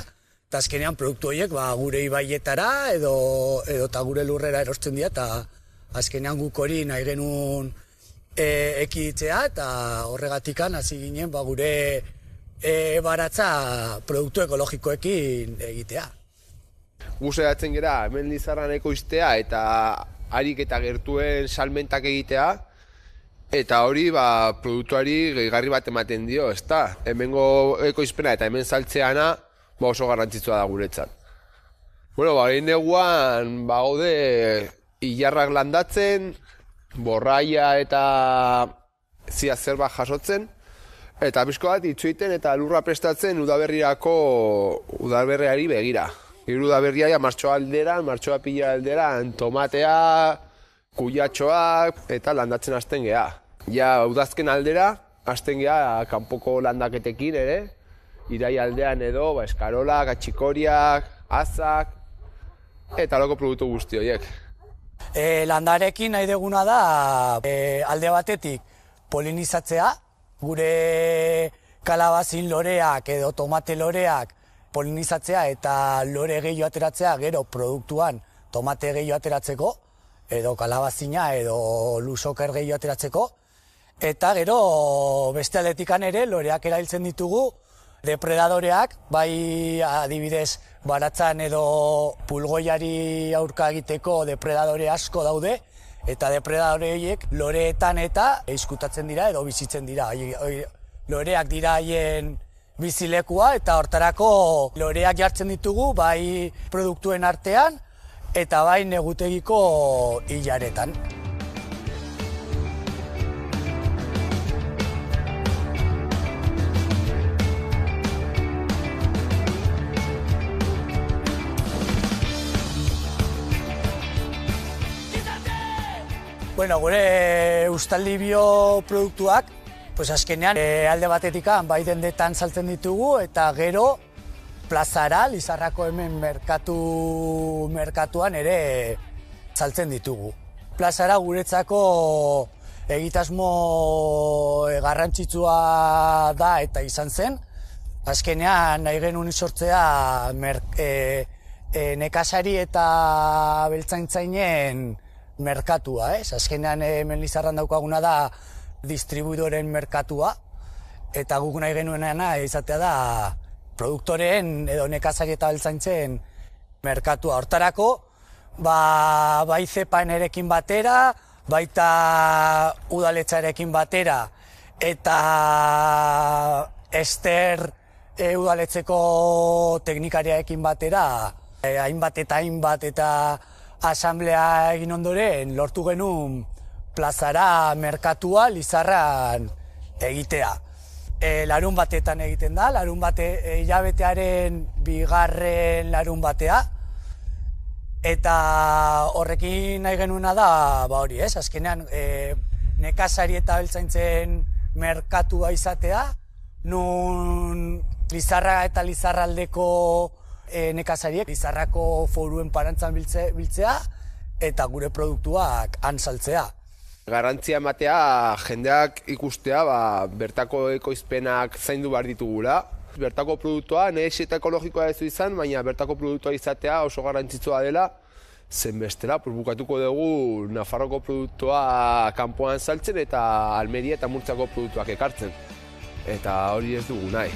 eta azkenean produktu horiek gure ibaietara edo eta gure lurrera erosten dira, eta azkenean guk hori nahi genuen ekiditzea, eta horregatikan hasi ginen gure baratza produktu ekologikoekin egitea. Gustatzen gera hemen Lizarran ekoiztea eta harik eta gertuen salmentak egitea, eta hori produktuari gehigarri bat ematen dio, ezta? Hemengo ekoizpena eta hemen saltzeana oso garrantzitsua da guretzat. Egin neguan gaude ilarrak landatzen, borraia eta zia zerba jasotzen, eta pixko bat itxoiten eta lurra prestatzen udaberriari begira. Udaberria martxoa alderan, martxoa pila alderan, tomatea, kuiatxoak eta landatzen hasten geha. Udazken aldera, hasten geha kanpoko landaketekin ere, irai aldean edo, eskarolak, atxikoriak, azak, eta loko produktu guzti horiek. Landarekin nahi deguna da alde batetik polinizatzea, gure kalabazin loreak edo tomate loreak polinizatzea eta lore gehiago ateratzea gero produktuan tomate gehiago ateratzeko, edo kalabazina edo lusoker gehiago ateratzeko, eta gero beste aldetikan ere loreak erabiltzen ditugu depredadoreak, bai adibidez baratzan edo pulgoiari aurka egiteko depredadore asko daude, eta depredadore horiek loreetan eta izkutatzen dira edo bizitzen dira. Loreak dira haien bizilekua eta hortarako loreak jartzen ditugu bai produktuen artean eta bai negutegiko hilaretan. Gure ustaldi bioproduktuak azkenean alde batetik bai dendetan saltzen ditugu eta gero plazara, Lizarrako hemen merkatuan ere saltzen ditugu. Plazara guretzako egitasmo garrantzitsua da eta izan zen. Azkenean nahi genuen sortzea nekazari eta beltzaintzainen merkatua, azkenean hemen Lizarran daukaguna da distribuidoren merkatua, eta guk nahi genuenena izatea da produktoreen edo nekazari eta beltzaintzen merkatua. Hortarako, bai zepaenerekin batera, baita udaletxarekin batera, eta ester udaletzeko teknikariarekin batera, hainbat eta asamblea egin ondoren lortu genuen plazara merkatua Lizarran egitea. Larun batetan egiten da, larun bate hilabetearen bigarren larun batea, eta horrekin nahi genuena da hori, azkenean nekazari eta beltzaintzen merkatua izatea, nun Lizarra eta Lizarraldeko nekazariek Lizarrako foruen parantzan biltzea eta gure produktuak han saltzea. Garrantzia ematea jendeak ikustea bertako ekoizpenak zaindu behar ditugula. Bertako produktua, nahiz eta ekologikoa ez izan, baina bertako produktua izatea oso garrantzitsua dela, zen bestela, bukatuko dugu Nafarroko produktua kanpoan saltzen eta Almeria eta Murtziako produktuak ekartzen. Eta hori ez dugu nahi.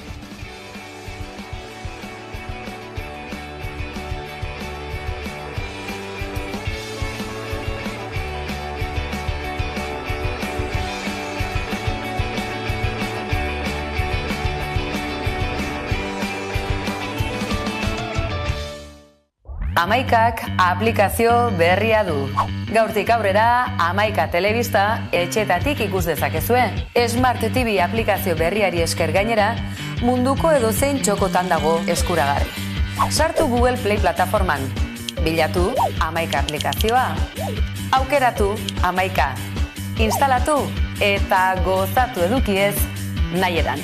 Amaikak aplikazio berria du. Gaurtik aurrera, Amaika telebista etxetatik ikus dezakezue. Smart TV aplikazio berriari esker gainera, munduko edozein txokotan dago eskuragarri. Sartu Google Play plataforman. Bilatu Amaika aplikazioa. Aukeratu Amaika. Instalatu eta gozatu edukiez nahi edan.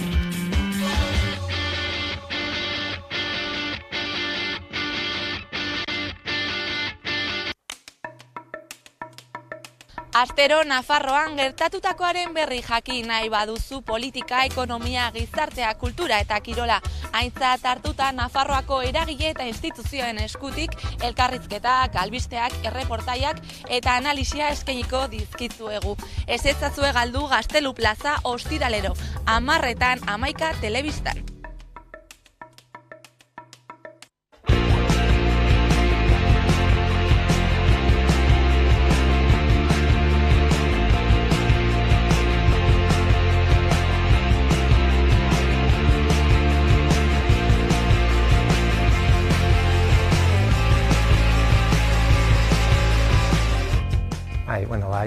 Astero Nafarroan gertatutakoaren berri jakin nahi baduzu politika, ekonomia, gizartea, kultura eta kirola aintzat hartuta Nafarroako eragile eta instituzioen eskutik elkarrizketak, albisteak, erreportaiak eta analisia eskainiko dizkizuegu. Ez etzazue galdu Gaztelu Plaza ostiralero, 10:00 Hamaika telebistan.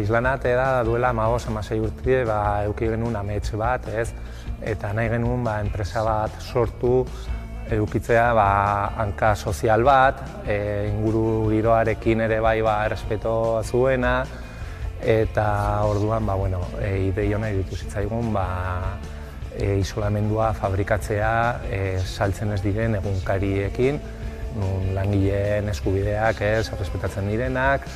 Islanat da duela 15-16 urte eduki genuen amets bat, eta nahi genuen enpresa bat sortu edukitzea hanka sozial bat, inguru giroarekin ere errespeto zuena, eta orduan idei ona iruditu zitzaigun isolamendua fabrikatzea saltzen ez diren egunkariekin, langileen eskubideak errespetatzen direnak,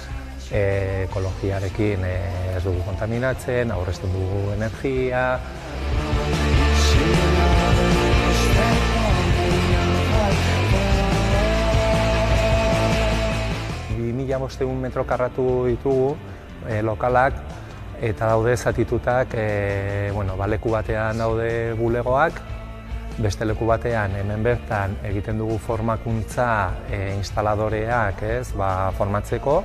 ekologiarekin ez dugu kontaminatzen, aurrezten dugu energia. 2.500 metro karratu ditugu lokalak, eta daude zatitutak, leku batean daude bulegoak, beste leku batean hemen bertan egiten dugu formakuntza instaladoreak formatzeko,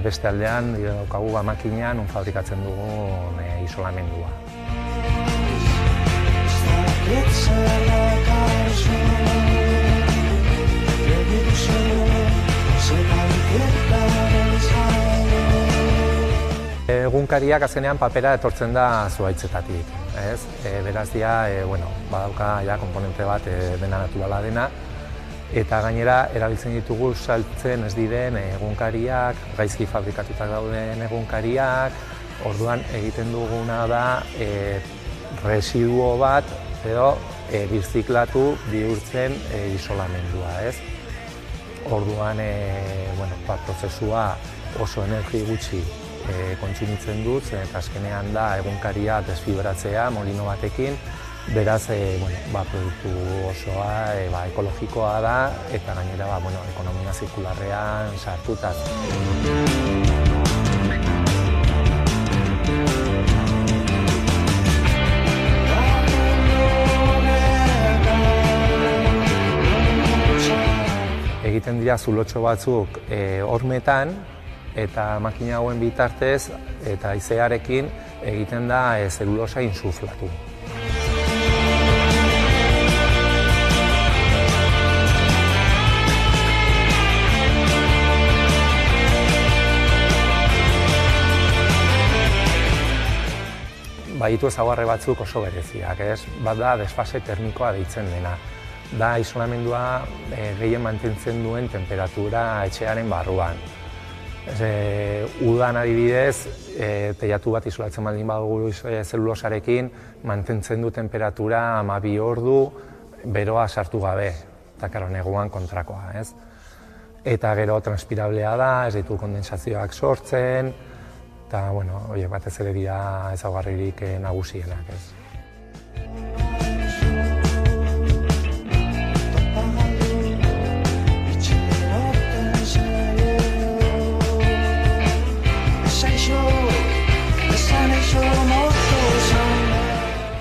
beste aldean daukagu makinan fabrikatzen dugun isolamendua. Egunkariak azkenean papera etortzen da zuhaitzetatik. Beraz badauka komponente bat dena naturala dena, eta gainera erabiltzen ditugu saltzen ez diren egunkariak, gaizki fabrikatutak dauden egunkariak, orduan egiten duguna da residuo bat edo birziklatu bihurtzen isolamendua. Orduan prozesua oso energi gutxi kontsumitzen dut, eta azkenean da egunkaria desfibratzea molino batekin, beraz produktu osoa ekologikoa da, eta gainera ekonomia zirkularrean sartuta. Egiten dira zulotxo batzuk hormetan, eta makina hauen bitartez eta haizearekin egiten da zelulosa insuflatu. Baditu ezaugarri batzuk oso bereziak, bat da desfase termikoa deitzen dena. Da isolamendua gehien mantentzen duen temperatura etxearen barruan. Udan adibidez, teilatu bat isolatzen baldin badugu zelulosarekin, mantentzen du temperatura 12 ordu beroa sartu gabe, eta neguan kontrakoa. Eta gero transpirablea da, ez ditu kondensazioak sortzen, eta batez ere dira ezaugarririk nagusienak.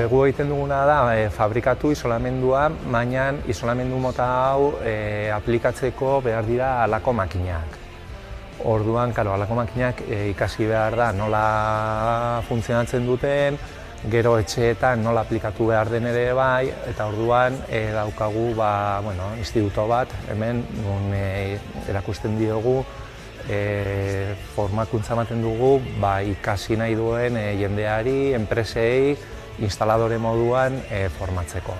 Gu egiten duguna da fabrikatu isolamendua, baina isolamendu mota hau aplikatzeko behar dira halako makinak. Orduan, halako makinak ikasi behar da nola funtzionatzen duten, gero etxeetan nola aplikatu behar den ere bai, eta orduan daukagu instituto bat, hemen erakusten diogu, formakuntza ematen dugu ikasi nahi duen jendeari, enpresei, instaladore moduan formatzeko.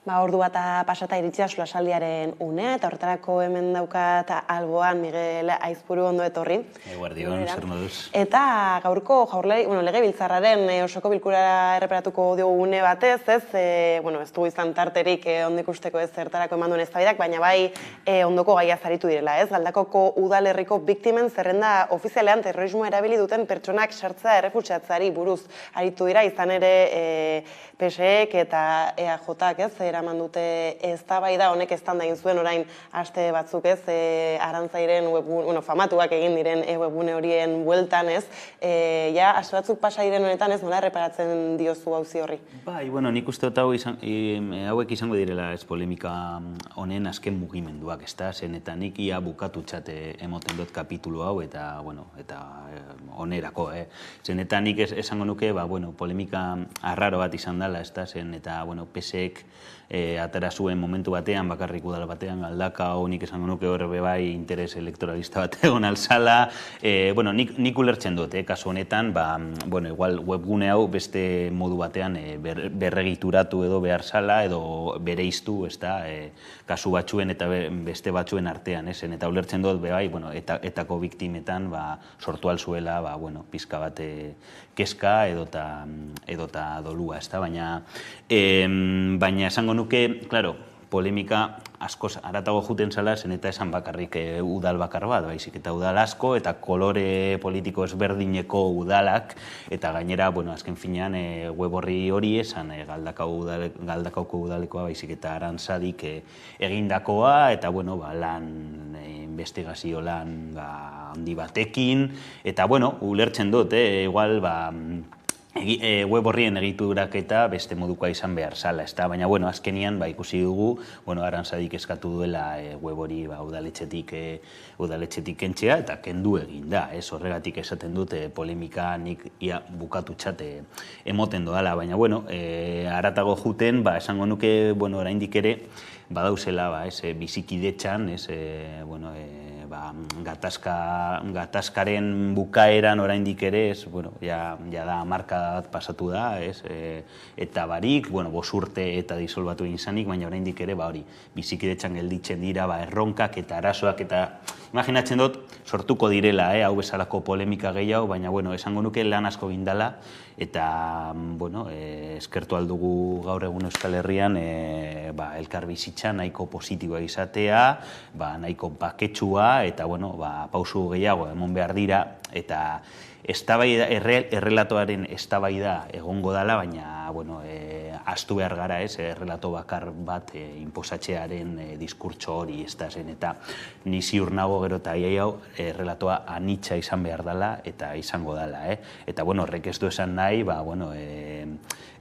Ordu bata pasata iritsia solasaldiaren unea, eta horretarako hemen daukat alboan Miguel Aizpuru, ondo etorri. Eguardion, zer moduz. Eta gaurko legebiltzarraren osoko bilkura erreparatuko diogu une batez, ez dugu izan tarterik ondo ikusteko ez zertarako eman duen eztabaidak, baina bai ondoko gaia zaritu direla, ez? Galdakoko udalerriko biktimen zerrenda ofizialean terrorismoa erabili duten pertsonak sartzea errefutsiatzeari buruz aritu dira, izan ere PSEek eta EAJak, ez? Eraman dute eztabaida honek eztanda egin zuen orain aste batzuk, ez? Arantzairen webgune, famatuak egin diren webgune horien bueltan, ez? Aste batzuk pasa diren honetan, ez? Nola erreparatzen diozu auzi horri? Bai, nik uste dut hauek izango direla ez polemika honen azken mugimenduak, ez da? Zen eta nik ia bukatu txate emoten dut kapitulu hau eta onerako, Zen eta nik esango nuke, polemika arraro bat izan dela, ez da? Zen eta, PSEek atera zuen momentu batean, bakarrik udal batean, Galdakao, nik esango nuke horre bai interes elektoralista bat egon alzala. Nik ulertzen dut, kasu honetan, igual webgune hau beste modu batean berregituratu edo behar zala, edo bereiztu, ez da, kasu batzuen eta beste batzuen artean, esen, eta ulertzen dut, bai, etako biktimetan sortu alzuela, pizka bat keska edota dolua, ez da, baina esango nuke, claro, polemika askoz aratago juten zala, zen eta esan bakarrik udal bakar bat, baizik eta udal asko, eta kolore politiko ezberdineko udalak, eta gainera, azken finean, web horri hori esan Galdakauko udalekoa, baizik eta Arantzadik egindakoa, eta, lan, investigazio lan handi batekin, eta, ulertzen dut, igual, web horrien egiturak eta beste modukoa izan behar zala, ez da? Baina, azkenian, ikusi dugu, Arantzadik eskatu duela web hori udaletxetik kentzea eta kendu egin da, ez? Horregatik esaten dute polemika nik ia bukatu txate emoten doala, baina, aratago juten, esango nuke, oraindik ere, badauzela, bizikidetxan, gatazkaren bukaeran oraindik ere, ja da marka bat pasatu da, eta barik, 5 urte eta disolbatu egin zanik, baina oraindik ere, bizikidetxan gelditzen dira, erronkak eta arazoak, eta imaginatzen dut, sortuko direla, hau bezalako polemika gehiago, baina, esango nuke lan asko gindala, eta, eskertu aldugu gaur egun Euskal Herrian, elkar bizitza nahiko positiboa izatea, nahiko baketsua, eta, pausu gehiago emon behar dira, eta errelatoaren eztabaida egongo dela, baina, astu behar gara, errelato bakar bat inposatzearen diskurtso hori, ez da zen, eta ni ziur nago gero eta hau errelatoa anitza izan behar dela, eta izango dela, eta, horrek ez du esan nahi,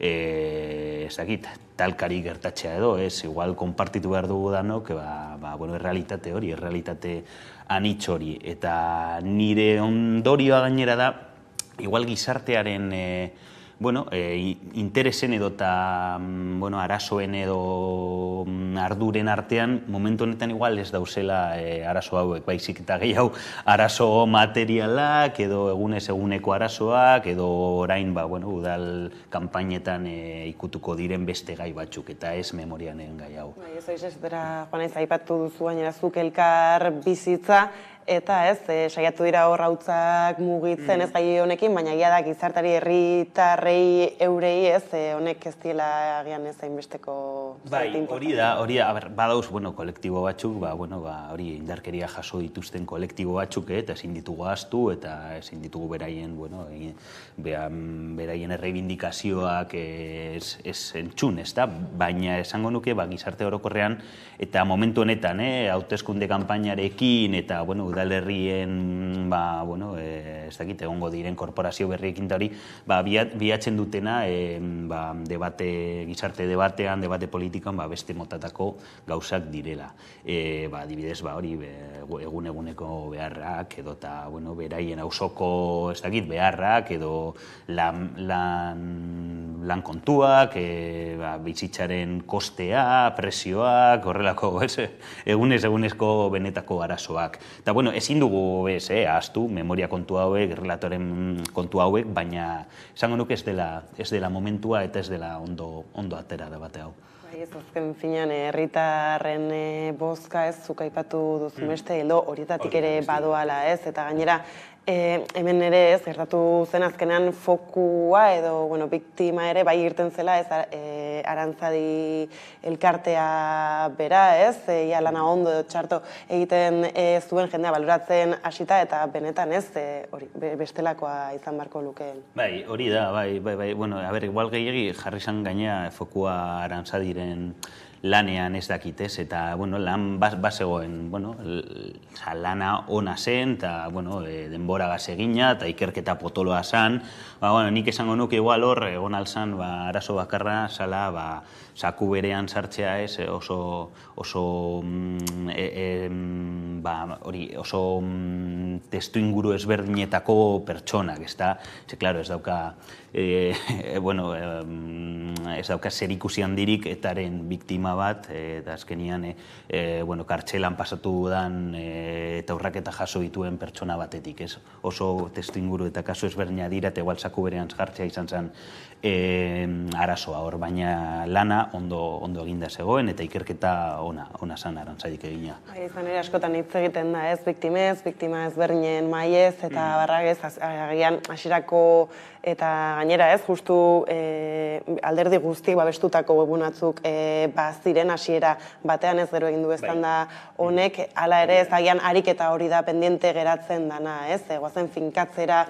ez dakit, talkari gertatzea edo, igual konpartitu behar dugu danok, errealitate hori, errealitate anitz hori, eta nire ondorioa gainera da, igual gizartearen interesen edo eta arazoen edo arduren artean, momentu honetan igual ez dauzela arazo hauek, baizik eta gehiago arazo materialak edo egunez eguneko arazoak edo orain udal kanpainetan ikutuko diren beste gai batzuk eta ez memorianen gai hau. Ez dira, Juan, ez aipatu duzu gainera zuk elkar bizitza, eta saiatu dira horrautzak mugitzen ez gai honekin, baina egia da gizartari herritarrei eurei honek ez diela agian ez hainbesteko... Bai, hori da, badauz, kolektibo batzuk, hori indarkeria jaso dituzten kolektibo batzuk, eta ezin ditugu ahaztu, eta ezin ditugu beraien erreibindikazioak ez entzun, ez da? Baina esango nuke, gizarte orokorrean, eta momentu honetan, hauteskunde kanpainarekin, eta, udalerrien, ez dakit, egongo diren korporazio berriekin hori, bilatzen dutena, gizarte debatean, debate politikan, beste motatako gauzak direla. Adibidez, hori, eguneko beharrak, edo eta, beraien auzoko, ez dakit, beharrak, edo lan kontuak, bizitzaren kostea, presioak, horrelako, egunezko benetako arazoak. Eta, bueno, ezin dugu ahaztu memoria kontu hauek, relatoren kontu hauek, baina esango nuke ez dela momentua eta ez dela ondo atera da bate hau. Ez azken finean, herritarren bozka ez, zuk aipatu duzu beste, edo horietatik ere badoala ez, eta gainera, hemen ere ez, gertatu zen azkenean fokua edo, biktima ere bai irten zela ez, Arantzadi elkartea bera ez, ia lana ondo edo txarto egiten zuen jendea baloratzen hasita eta benetan ez, bestelakoa izan barko lukeen. Bai, hori da, bai, bueno, igual gehiagi jarri zan gainea fokua Arantzadiren lanean ez dakitez, eta, lan bazegoen, lana ona zen, eta, denbora gazegina, eta ikerketa potoloa zan. Nik esango nuke igual hor, egon alzan, arazo bakarra, zala, saku berean sartzea ez, oso testu inguru ezberdinetako pertsonak, ez da, klaro, ez dauka, ez dauka zerikusi handirik etaren biktima bat, eta azkenian kartxelan pasatu dan eta urraketa jaso dituen pertsona batetik, ez? Oso testu inguru eta kasu ezberdina dira, eta igual saku berean jartzea izan zen arazoa hor, baina lana ondo eginda zegoen, eta ikerketa ona zan Arantzadik egina. Izan ere askotan hitz egiten da ez, biktima ezberdinen maiez, eta barragez, agian hasierako eta gainera ez, justu alderdi guzti babestutako webunatzuk baziren hasiera batean ez gero egin du eztanda honek, hala ere ez agian ariketa hori da pendiente geratzen dana, ez? Goazen finkatzera,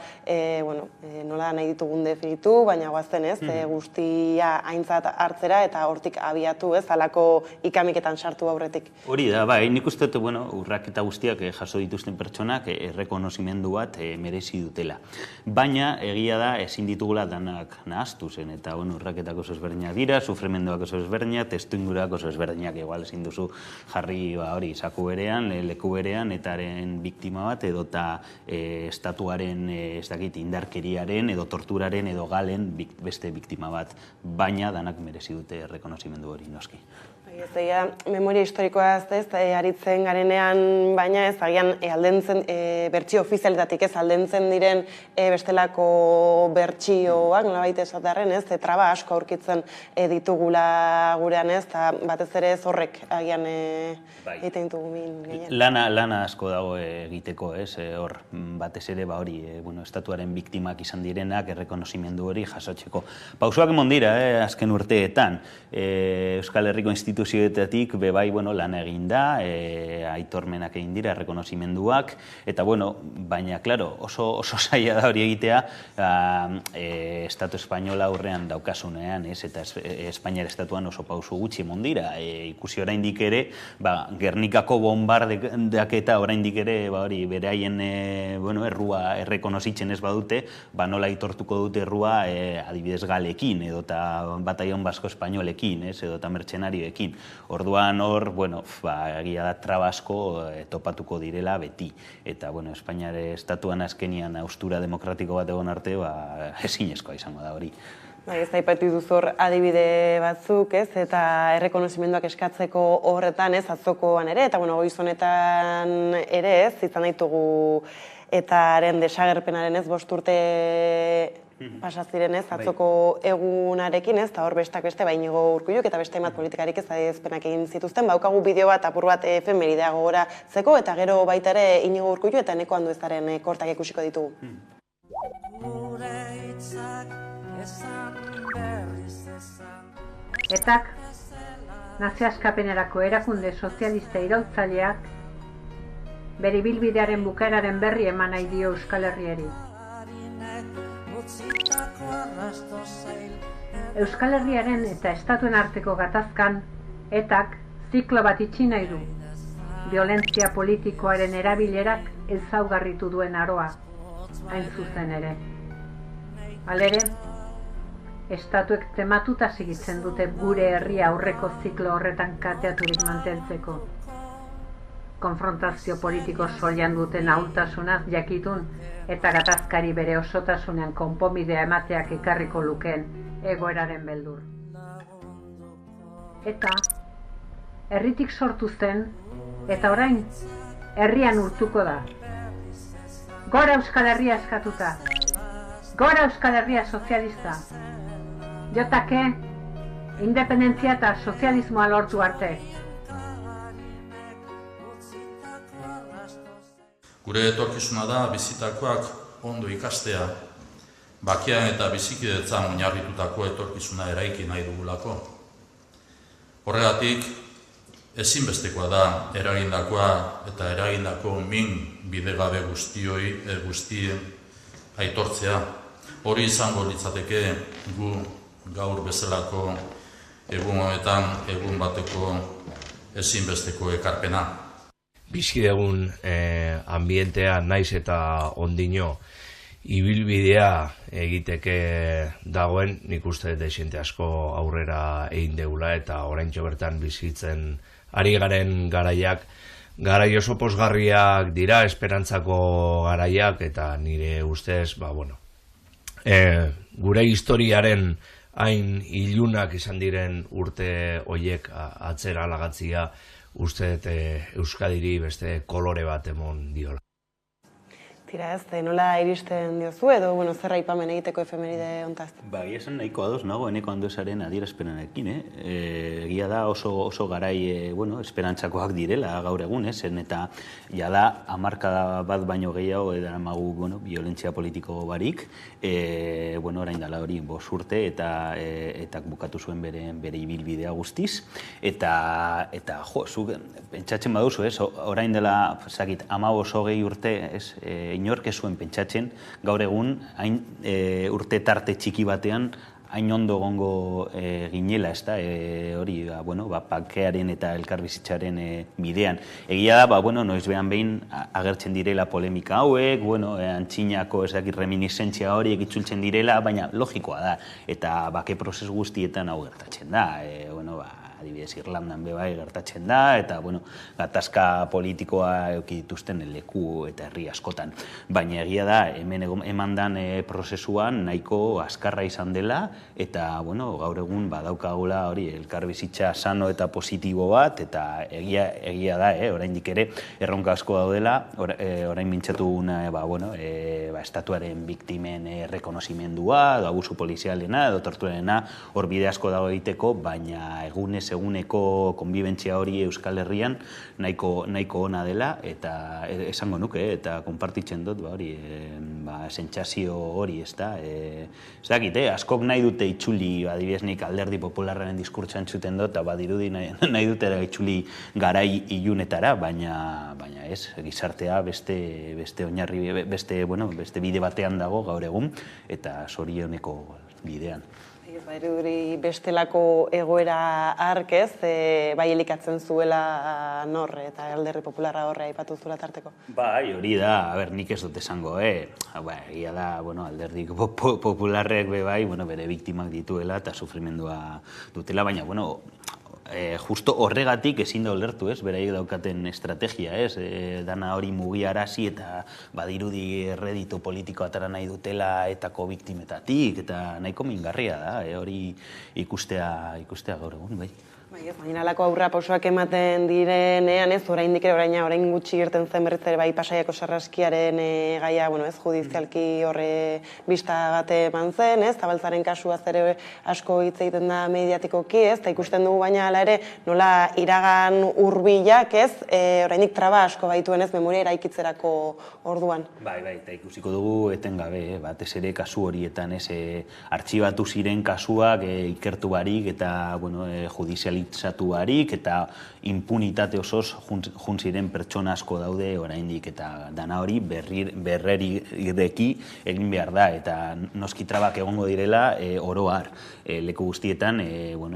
nola nahi ditugun definitu, baina goazen ez, guztia aintzat hartzera eta hortik abiatu ez, halako ikamiketan sartu aurretik. Hori da, bai, nik uste dut, urraketa guztiak jaso dituzten pertsonak errekonozimendu bat merezi dutela. Baina, egia da, ezin ditugula danak nahaztu zen, eta urraketak oso ezberdinak dira, sufrimenduak oso ezberdinak, testu inguruak oso ezberdinak, igual ezin duzu jarri hori saku berean, leku berean, etaren biktima bat, edota estatuaren, ez dakit, indarkeriaren, edo torturaren, edo galen beste biktima bat, baina danak merezi dute errekonozimendu hori noski. Egia, memoria historikoaz ez, aritzen garenean, baina ez, agian aldentzen, bertsio ofizialetatik ez, aldentzen diren bestelako bertsioak, nolabait esatearren ez, traba asko aurkitzen ditugula gurean ez, eta batez ere zorrek agian egiten ditugu gehien. Lana asko dago egiteko ez, hor batez ere hori, estatuaren biktimak izan direnak, errekonozimendu hori jasotzeko. Pausoak emon dira, azken urteetan, Euskal Herriko instituzioetatik bebai lan egin da, aitormenak egin dira, errekonozimenduak, eta baina, klaro, oso zaila da hori egitea Estatu Espainola aurrean daukasunean, eta Espainiar Estatuan oso pausu gutxi emon dira. Ikusi oraindik ere, Gernikako bombardeak eta oraindik ere beraien errua errekonozitzen ez badute, nola aitortuko dute errua adibidez galekin, edota bataion basko espainolekin, edota mertsenarioekin. Orduan hor, egia da trabasko topatuko direla beti. Eta, Espainiar Estatuan azkenian austura demokratiko bat egon arte, ezinezkoa izango da hori. Ez da ipatu duzor adibide batzuk, ez, eta errekonozimenduak eskatzeko horretan, ez, atzokoan ere, eta goiz honetan ere, ez, izan daitugu etaren desagerpenaren ez, 5 urte pasaziren ez, atzoko egunarekin ez, eta hor bestak beste, Iñigo Urkulluk eta beste hainbat politikarik ez adierazpenak egin zituzten, baukagu bideo bat apur bat efemeridea gogoratzeko, eta gero baita ere Iñigo Urkullu eta Eneko Anduezaren kortak ikusiko ditugu. Etak, nazio askapenerako erakunde sozialista iraultzaileak, bere ibilbidearen bukaeraren berri eman nahi dio Euskal Herriari. Euskal Herriaren eta estatuen arteko gatazkan, etak ziklo bat itxi nahi du. Violentzia politikoaren erabilerak ezaugarritu duen aroa, hain zuzen ere. Halere, estatuek tematuta segitzen dute gure herria aurreko ziklo horretan kateaturik mantentzeko. Konfrontazio politiko soilan duten ahultasunaz jakitun eta gatazkari bere osotasunean konponbidea emateak ekarriko lukeen egoeraren beldur. Eta herritik sortu zen eta orain herrian urtuko da. Gora Euskal Herria eskatuta. Gora Euskal Herria sozialista. Jotake, independentzia eta sozialismoa lortu arte. Gure etorkizuna da bizitakoak ondo ikastea, bakean eta bizikidetzan oinarritutako etorkizuna eraiki nahi dugulako. Horregatik, ezinbestekoa da eragindakoa eta eragindako min bidegabe guztien aitortzea. Hori izango litzateke gu gaur bezalako egun honetan egun bateko ezinbesteko ekarpena. Bizidegun ambientea naiz eta ondino ibilbidea egiteke dagoen, nik uste desente asko aurrera egin deula eta oraintxo bertan bizitzen ari garen garaiak, garai oso pozgarriak dira, esperantzako garaiak, eta nire ustez, gure historiaren hain ilunak izan diren urte hoiek atzera lagatzia, uste Euskadiri beste kolore bat emon diola. Tira ez, nola iristen diozu edo, zer aipamen egiteko efemeride hontaz? Egia esan nahiko ados nago, eneko andozaren adierazpenarekin, egia da oso garai, esperantzakoak direla gaur egun, zen eta jada hamarkada bat baino gehiago edaramagu violentzia politiko barik, orain dela hori 5 urte eta bukatu zuen bere ibilbidea guztiz, eta zuk pentsatzen baduzu, orain dela 15-20 urte, inork ez zuen pentsatzen, gaur egun, hain urte tarte txiki batean, hain ondo gongo ginela, hori, pakearen eta elkarbizitzaren bidean. Egia da, noiz behan behin agertzen direla polemika hauek, antxinako reminiszentzia horiek itzultzen direla, baina logikoa da, eta bake prozesu guztietan hau gertatzen da, adibidez Irlandan bebai gertatzen da, eta gatazka politikoa eduki dituzten leku eta herri askotan. Baina egia da, hemen emandan prozesuan nahiko azkarra izan dela, eta gaur egun badaukagula hori elkarbizitza sano eta positibo bat, eta egia da, oraindik ere erronka asko daudela, orain mintzatu estatuaren biktimen rekonozimendua, abusu polizialena, edo torturarena, hor bide asko dago egiteko, baina eguneko konbibentzia hori Euskal Herrian nahiko ona dela, eta esango nuke, eta konpartitzen dut, sentsazio hori, ez dakit, askok nahi dute itzuli, adibidez nik Alderdi Popularraren diskurtsoan zuten dut, eta badirudi nahi dute itzuli garai ilunetara, baina ez, gizartea beste oinarri, beste bide batean dago gaur egun, eta zorioneko bidean. Badirudi bestelako egoera arkez, bai elikatzen zuela norre eta Alderdi Popularra horre aipatu zuela tarteko? Bai, hori da, nik ez dut esango, egia da, Alderdi Popularrek bere biktimak dituela eta sufrimendua dutela, baina, justo horregatik ezin da ulertu, beraiek daukaten estrategia, dana hori mugiarazi eta badirudi erredito politiko atara nahi dutela etako biktimetatik, eta nahiko mingarria da, hori ikustea gaur egun, bai. Baina alako aurra pausoak ematen direnean, oraindik ere orain gutxi irten zen berriz ere bai Pasaiako sarraskiaren gaia, judizialki horre bista bate eman zen, Zabaltzaren kasua ere asko hitz egiten da mediatikoki, eta ikusten dugu baina hala ere nola iragan hurbilak, oraindik traba asko baituen memoria eraikitzerako orduan. Bai, eta ikusiko dugu etengabe, batez ere kasu horietan, artxibatu ziren kasuak ikertu barik eta judizializatu barik, eta impunitate osoz jun ziren pertsona asko daude oraindik, eta dana hori berreriki egin behar da, eta noski trabak egongo direla oroar leku guztietan,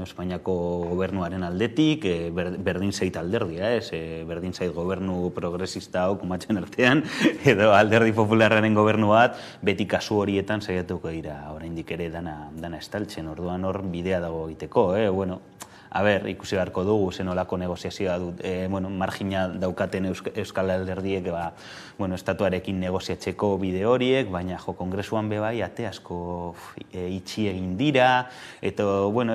Espainiako gobernuaren aldetik, berdin zait alderdia, berdin zait gobernu progresista hau kumatzen artean, edo Alderdi Popularraren gobernu bat, beti kasu horietan saiatuko dira oraindik ere dana estaltzen, orduan hor bidea dago egiteko, ikusi beharko dugu zenolako negoziazioa dut, margina daukaten Euskal Alderdiek, estatuarekin negoziatzeko bide horiek, baina kongresuan bebai ate asko itxi egin dira, eta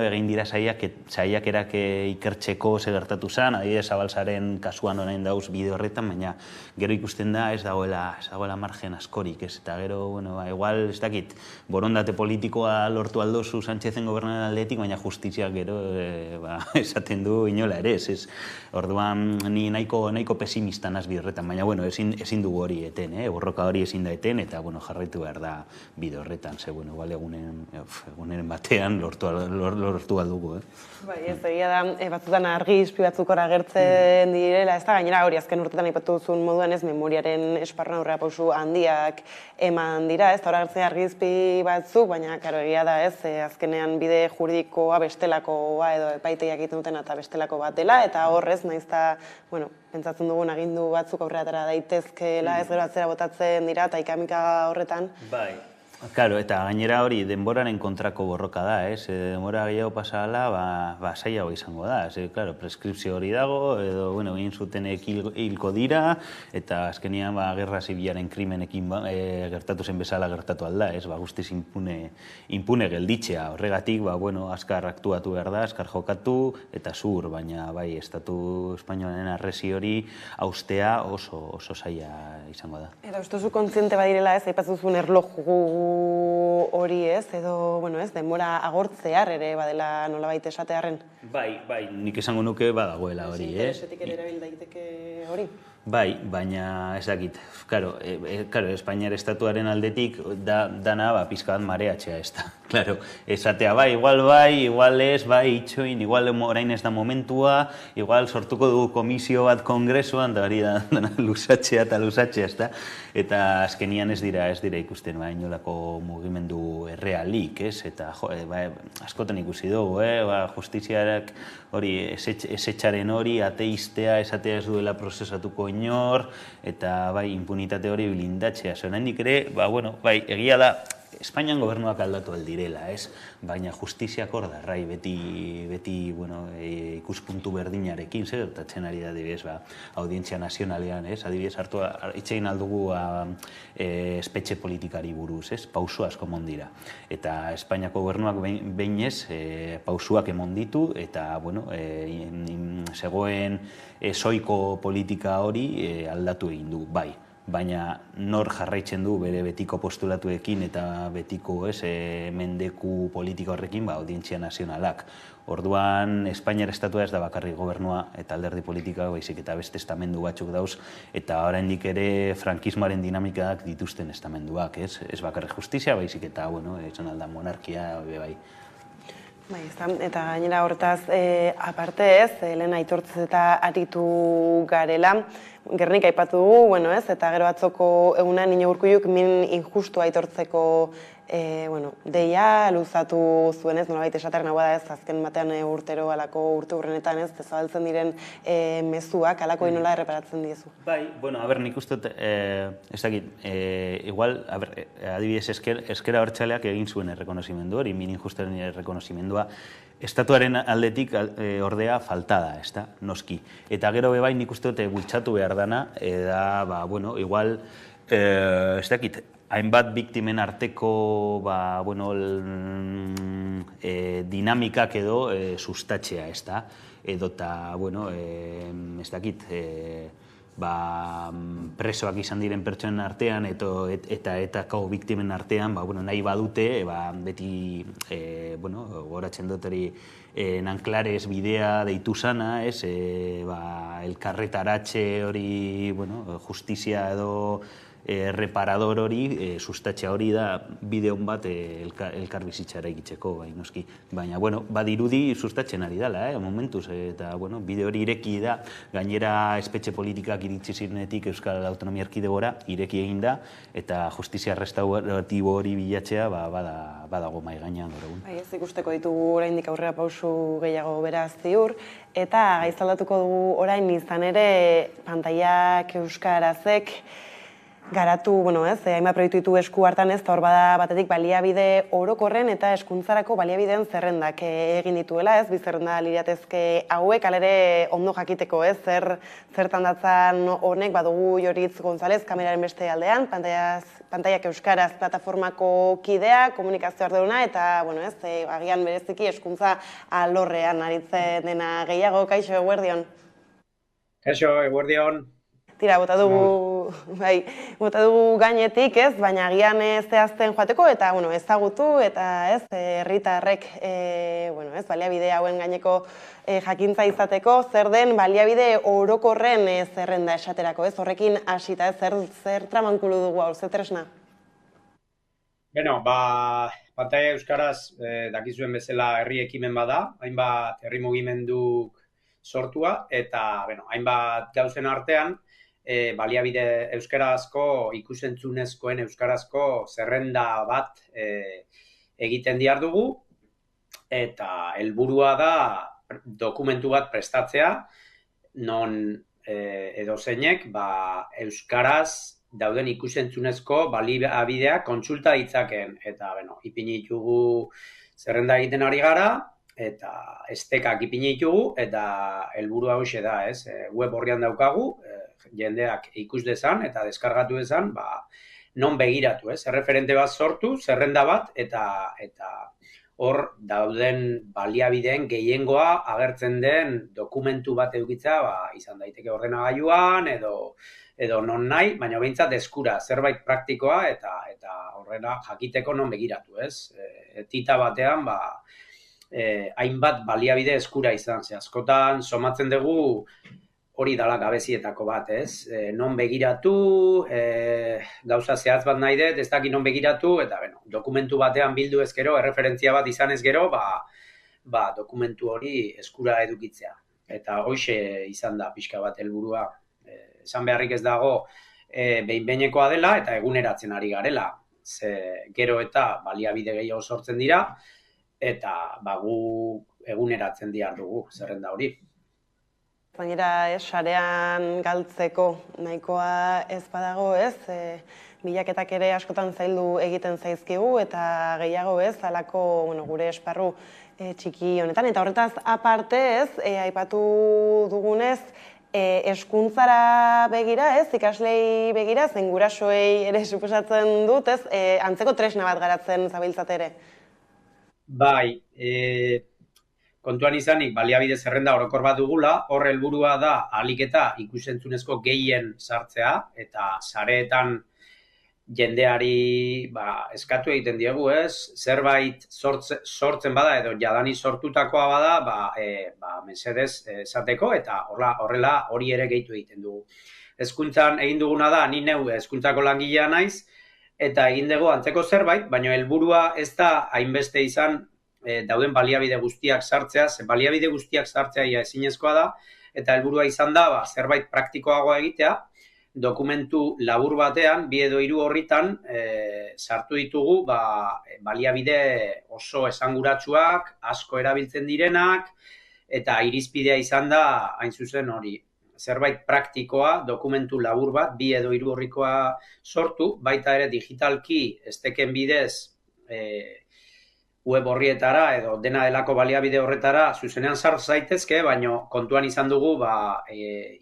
egin dira saiakerak ikertzeko gertatu zen, adibidez Zabalzaren kasuan orain dauz bide horretan, baina gero ikusten da ez dagoela margen askorik, ez, eta gero, igual, ez dakit, borondate politikoa lortu aldozu Sánchezen gobernaren aldetik, baina justizia gero esaten du inola ere, ez, orduan ni nahiko pesimista naz bide horretan, baina, ezin dugu hori eten, borroka hori ezin da eten, eta, jarraitu behar da bide horretan, ze, egunen batean lortu aldugu, Bai, ez egia da, batzutan argi izpi batzuk agertzen direla, ez da, gainera hori azken urtetan aipatu duzun moduan ez memoriaren esparruan aurrera pausu handiak eman dira, ez da, hori agertzen argi izpi batzuk, baina, karo, egia da, ez, azkenean bide juridikoa bestelakoa edo epaitegiak egiten duten eta bestelako bat dela, eta horrez, naiz da, pentsatzen dugun agindu batzuk aurrera atera daitezkeela, ez gero atzera botatzen dira, eta ikamika horretan. Bai. Claro, eta gainera hori denboraren kontrako borroka da, ez? Denbora gehiago pasala, zailago izango da. Claro, preskripzio hori dago, edo, egin zutenek hilko dira, eta azkenian, gerra zibilaren krimenekin gertatu zen bezala gertatu alda, ez? Guztiz impune gelditzea. Horregatik, azkar aktuatu behar da, azkar jokatu, eta zur, baina, bai, Estatu Espainolaren arresi hori haustea oso zaila izango da. Eta uste zu kontziente badirela, ez, aipatzuzun erloju hori ez, edo, denbora agortzear ere badela nolabait esatearren? Bai, nik esango nuke badagoela hori, Interesetik ere erabil daiteke hori? Bai, baina ez dakit, karo, Espainiar estatuaren aldetik dana pizka bat mareatzea ez da. Claro, esatea igual ez, itxoin, igual orain ez da momentua, igual sortuko dugu komisio bat kongresuan, da hori dana lusatzea eta lusatzea ez da. Eta azkenian ez dira ikusten inolako mugimendu errealik, ez? Eta askotan ikusi dugu, justiziarak hori esetxaren hori, ateistea, esatea ez duela prozesatuko inor, eta impunitate hori blindatzea. Zoraindik ere, egia da, Espainian gobernuak aldatu aldirela, ez? Baina justiziak hor darrai beti ikuspuntu berdinarekin, gertatzen ari da, adibidez, audientzia nazionalean, ez? Adibidez, itxegin aldugu espetxe politikari buruz, ez? Pausu asko emon dira. Eta Espainiako gobernuak behin ez, pausuak emon ditu, eta, zegoen soiko politika hori aldatu egin du, bai. Baina nor jarraitzen du bere betiko postulatuekin eta betiko mendeku politika horrekin audientzia nazionalak. Orduan, Espainiar estatua ez da bakarrik gobernua eta alderdi politika, baizik eta beste estamendu batzuk dauz, eta oraindik ere frankismoaren dinamikak dituzten estamenduak, ez? Ez bakarrik justizia, baizik eta, esan alda monarkia, bai. Eta gainera hortaz, aparte ez, lehen aitortzez eta aritu garela, Gernik aipatu dugu, eta gero atzoko egunean Iñigo Urkulluk min injustu aitortzeko deia luzatu zuenez, nolabait esatearen hau da ez, azken batean urtero alako urte hurrenetan ez, zabaltzen diren mezuak, alako inola erreparatzen diezu. Bai, nik uste dut, ez dakit, igual, adibidez Ezker Abertzaleak egin zuen errekonozimendu hori, min injustuaren errekonozimendua, estatuaren aldetik ordea faltada, ez da, noski. Eta gero bebai nik uste dut bultzatu behar dana, igual, ez dakit, hainbat biktimen arteko dinamikak edo sustatzea, ez da, edo eta, ez dakit, presoak izan diren pertsonen artean eta biktimen artean nahi badute, beti goratzen dut hori Nanclares bidea deitu zana, elkarretaratxe hori, justizia edo reparador hori, sustatzea hori da bideon bat elkar bizitzara egitzeko, noski. Baina, badirudi sustatzen ari dela, momentuz, eta bide hori ireki da, gainera espetxe politikak iritsi zirenetik Euskal Autonomia Erkidegora ireki egin da, eta justizia restauratibo hori bilatzea badago mai gainean gaur egun. Ez ikusteko ditugu oraindik aurrera pausu gehiago beraz ziur, eta gaizaldatuko dugu orain izan ere pantaiak euskarazek garatu, hainbat proiektu ditu esku hartan ez, hor bada batetik baliabide orokorren eta hezkuntzarako baliabideen zerrendak egin dituela, ez, bi zerrenda liratezke hauek, alere ondo jakiteko, ez, zertan datzan honek, badugu Joritz González kameraren beste aldean, pantaiak euskaraz plataformako kidea, komunikazio arduraduna eta, agian bereziki hezkuntza alorrean aritzen dena gehiago. Kaixo, eguerdion. Kaixo, eguerdion. Tira, bota dugu gainetik, ez, baina agian zehazten joateko eta ezagutu eta ez, herritarrek baliabide hauen gaineko jakintza izateko, zer den baliabide orokorren zerrenda esaterako, ez, horrekin hasita, zer tramankulu dugu hau, zer tresna? Pantaia euskaraz dakizuen bezala herri ekimen bada, hainbat herri mugimenduk sortua eta hainbat gauzen artean baliabide euskarazko, ikusentzunezkoen euskarazko zerrenda bat egiten dihardugu eta helburua da dokumentu bat prestatzea non edozeinek euskaraz dauden ikusentzunezko baliabideak kontsulta ditzakeen eta ipini ditugu zerrenda egiten ari gara eta estekak ipini ditugu eta helburua hauxe da, ez? Web horrian daukagu, jendeak ikus dezan eta deskargatu dezan, non begiratu, ez? Erreferente bat sortu, zerrenda bat eta hor dauden baliabideen gehiengoa agertzen den dokumentu bat edukitza, izan daiteke ordenagailuan edo non nahi, baina behintzat eskura, zerbait praktikoa eta horrela jakiteko non begiratu, ez? Tita batean, hainbat baliabide eskura izan, askotan somatzen dugu hori dala gabezietako bat, ez? Non begiratu, gauza zehatz bat nahi dut, ez dakit non begiratu, eta dokumentu batean bildu ezkero, erreferentzia bat izan ezkero, dokumentu hori eskura edukitzea. Eta hoxe izan da pixka bat helburua. Esan beharrik ez dago behin-behinekoa dela eta eguneratzen ari garela. Gero eta baliabide gehiago sortzen dira, eta gu eguneratzen dihardugu zerrenda hori. Gainera, sarean galtzeko nahikoa ez badago, ez? Bilaketak ere askotan zaildu egiten zaizkigu eta gehiago ez, halako gure esparru txiki honetan. Eta horretaz aparte ez, aipatu dugunez, hezkuntzara begira, ez, ikaslei begira, zen gurasoei ere suposatzen dut, ez, antzeko tresna bat garatzen zabiltzat ere. Bai, kontuan izanik baliabide zerrenda orokor bat dugula, hor helburua da ahalik eta ikusentzunezko gehien sartzea eta sareetan jendeari eskatu egiten diegu, ez? Zerbait sortzen bada edo jadani sortutakoa bada, mesedez esateko eta horrela hori ere gehitu egiten dugu. Hezkuntzan egin duguna da, ni neu hezkuntzako langilea naiz, eta egin dugu antzeko zerbait, baina helburua ez da hainbeste izan dauden baliabide guztiak sartzea, baliabide guztiak sartzea ezinezkoa da, eta helburua izan da zerbait praktikoagoa egitea, dokumentu labur batean, 2 edo 3 horritan sartu ditugu baliabide oso esanguratsuak, asko erabiltzen direnak, eta irizpidea izan da hain zuzen hori. Zerbait praktikoa, dokumentu labur bat, 2 edo 3 horrikoa sortu, baita ere digitalki esteken bidez web horrietara edo dena delako baliabide horretara zuzenean sar zaitezke, baina kontuan izan dugu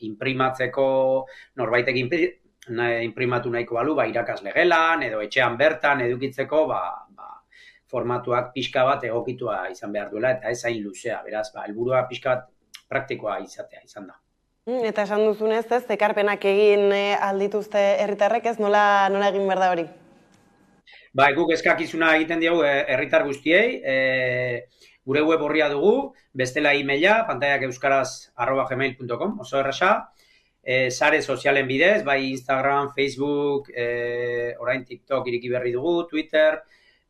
inprimatzeko norbaitek inprimatu nahiko balu, irakasle gelan edo etxean bertan edukitzeko formatuak pixka bat egokitua izan behar duela eta ez hain luzea, beraz, helburua pixka bat praktikoa izatea izan da. Eta esan duzunez, ez, ekarpenak egin aldituzte herritarrek, ez, nola egin behar da hori? Guk eskakizuna egiten diogu herritar guztiei, gure web horria dugu, bestela e-maila, pantaiakeuskaraz@gmail.com, oso erresa, sare sozialen bidez, bai Instagram, Facebook, orain TikTok iriki berri dugu, Twitter,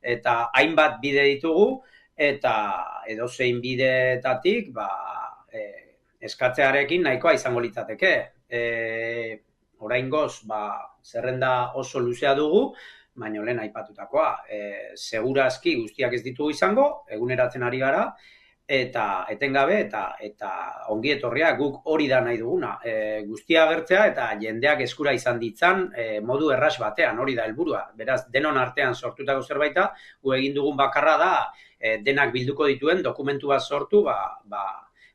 eta hainbat bide ditugu, eta edozein bideetatik, eskatzearekin nahikoa izango litzateke. Oraingoz, zerrenda oso luzea dugu, baina lehen aipatutakoa. Segurazki guztiak ez ditugu izango, eguneratzen ari gara, eta etengabe eta ongi etorria guk hori da nahi duguna. Guztia agertzea eta jendeak eskura izan ditzan modu erraz batean, hori da helburua. Beraz, denon artean sortutako zerbaita, gu egin dugun bakarra da denak bilduko dituen dokumentu bat sortu,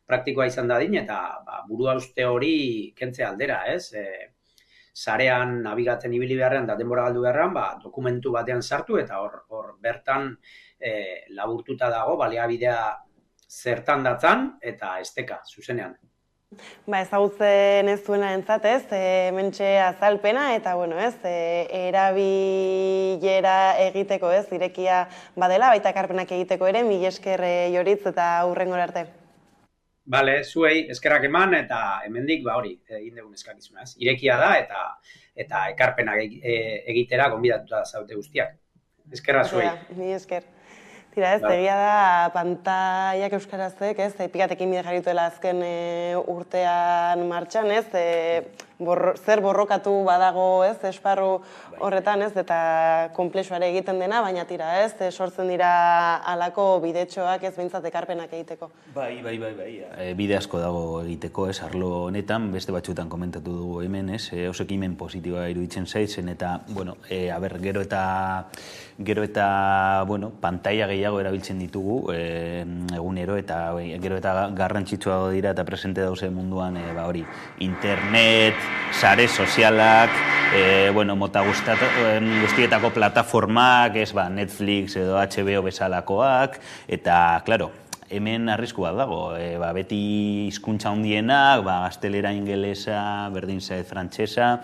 praktikoa izan dadin eta burua uste hori kentze aldera, ez? Sarean nabigatzen ibili beharrean da denbora galdu beharrean, dokumentu batean sartu eta hor bertan laburtuta dago baliabidea zertan datzan eta esteka, zuzenean. Ezagutzen ez duena entzat, mentxe azalpena eta, erabilera egiteko, irekia badela, baita ekarpenak egiteko ere, mila esker Joritz eta hurrengora arte. Bale, zuei eskerrak eman eta hemendik hori egin dugun eskakizuna, ez? Irekia da eta ekarpenak egitera gonbidatuta zaute guztiak. Eskerra zuei. Mila esker. Tira, egia da pantaiak euskarazek, pikatekin bide jarri duela azken urtean martxan, zer borrokatu badago, esparru horretan, eta konplexuare egiten dena, baina tira, sortzen dira halako bidetxoak behintzat ekarpenak egiteko. Bai. Bide asko dago egiteko, arlo honetan, beste batzuetan komentatu dugu hemen, oso ekimen positiboa iruditzen zaitzen, eta, gero eta, pantaila gehiago erabiltzen ditugu egunero, eta gero eta garrantzitsua dira eta presente dauze munduan, internet, sare sozialak, mota guztietako plataformak, Netflix edo HBO bezalakoak, eta, klaro, hemen arrisku bat dago, beti hizkuntza handienak, gaztelera, ingelesa, berdin zait frantsesa,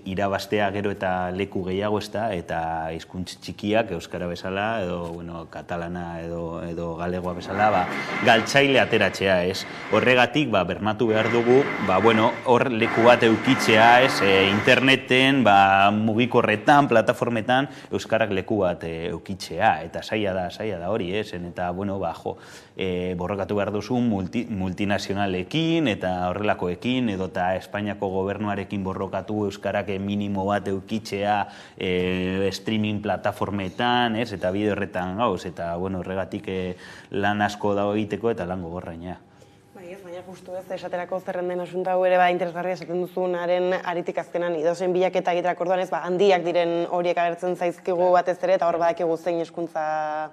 irabaztea gero eta leku gehiago eta hizkuntza txikiak, euskara bezala, edo katalana edo galegoa bezala, galtzaile ateratzea, horregatik bermatu behar dugu, hor leku bat eukitzea, interneten, mugikorretan, plataformetan, euskarak leku bat eukitzea, eta zaila da hori, eta, borrokatu behar duzu multinazionalekin eta horrelakoekin, edo eta Espainiako gobernuarekin borrokatu euskarak minimo bat eukitzea streaming plataformetan, eta bide horretan gauz, eta horregatik lan asko dago egiteko eta lan gogorraina. Baina justu esaterako zerrenden asunta hau ere interesgarria esaten duzunaren aritik azkenan idozen bilaketa egiterak orduan handiak diren horiek agertzen zaizkigu batez ere eta hor badakigu zein hezkuntza.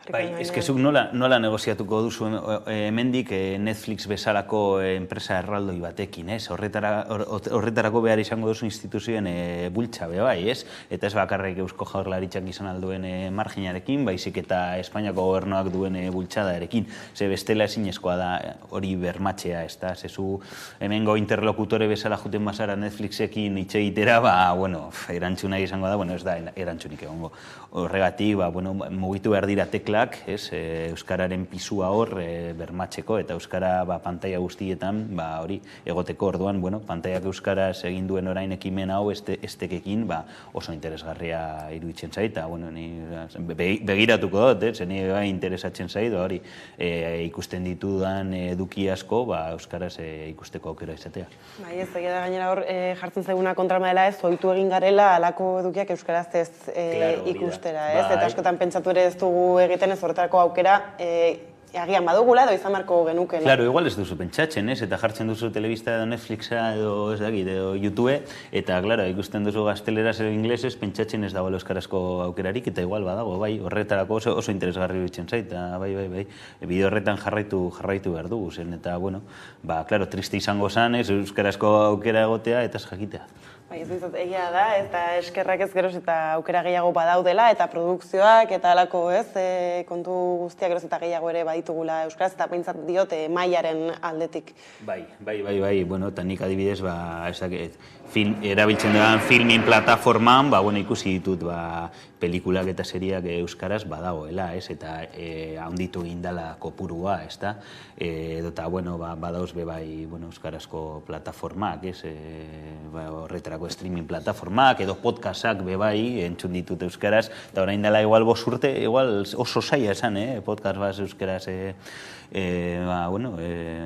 Ezkezuk nola negoziatuko duzu hemendik Netflix bezalako enpresa erraldoi batekin, horretarako behar izango duzu instituzioen bultza bai, eta ez bakarrik Eusko Jaurlaritzak izan alduen marginarekin, baizik eta Espainiako gobernuak duen bultzadarekin. Ze bestela ezinezkoa da hori bermatzea, zezu hemengo interlokutore bezala juten bazara Netflixekin hitz egitera, erantzuna izango da, ez da erantzunik egongo. Horregatik, mugitu behar dira tekla euskararen pisua hor bermatzeko eta euskara pantaila guztietan hori egoteko orduan, pantaiak euskaraz egin duen orain ekimen hau estekekin oso interesgarria iruditzen zait, begiratuko dut, zeni interesatzen zait, hori ikusten ditudan eduki asko euskaraz ikusteko aukera izatea. Ez da gainera hor jartzen zaiguna kontrama dela ohitu egin garela halako edukiak euskaraz ez ikustera, eta askotan pentsatu ere ez dugu egiten ez horretako aukera agian badugula edo izan marko genukela. Claro, igual ez duzu pentsatzen, eta jartzen duzu telebista edo Netflixa edo YouTube, eta, claro, ikusten duzu gazteleraz edo inglesez, pentsatzen ez dago euskarazko aukerarik, eta igual badago, horretarako oso interesgarri bitzen zait, bide horretan jarraitu behar dugu zen, eta, claro, triste izango zan, euskarazko aukera egotea, eta ez jakitea. Ez bizot, egia da, eta eskerrak ez geroz eta aukera gehiago badaudela, eta produkzioak, eta alako kontu guztiak geroz eta gehiago ere baditugula euskaraz, eta pintzat diote mailaren aldetik. Bai, eta nik adibidez, erabiltzen dudan filmin plataforman, ikusi ditut pelikulak eta seriak euskaraz badagoela, eta handitu egindala kopurua, eta badauz bebai euskarazko plataformak, horretarako streaming plataformak, edo podcastak bebai entzun ditut euskaraz, eta orain dela igual 5 urte, igual oso zaila esan, podcast euskaraz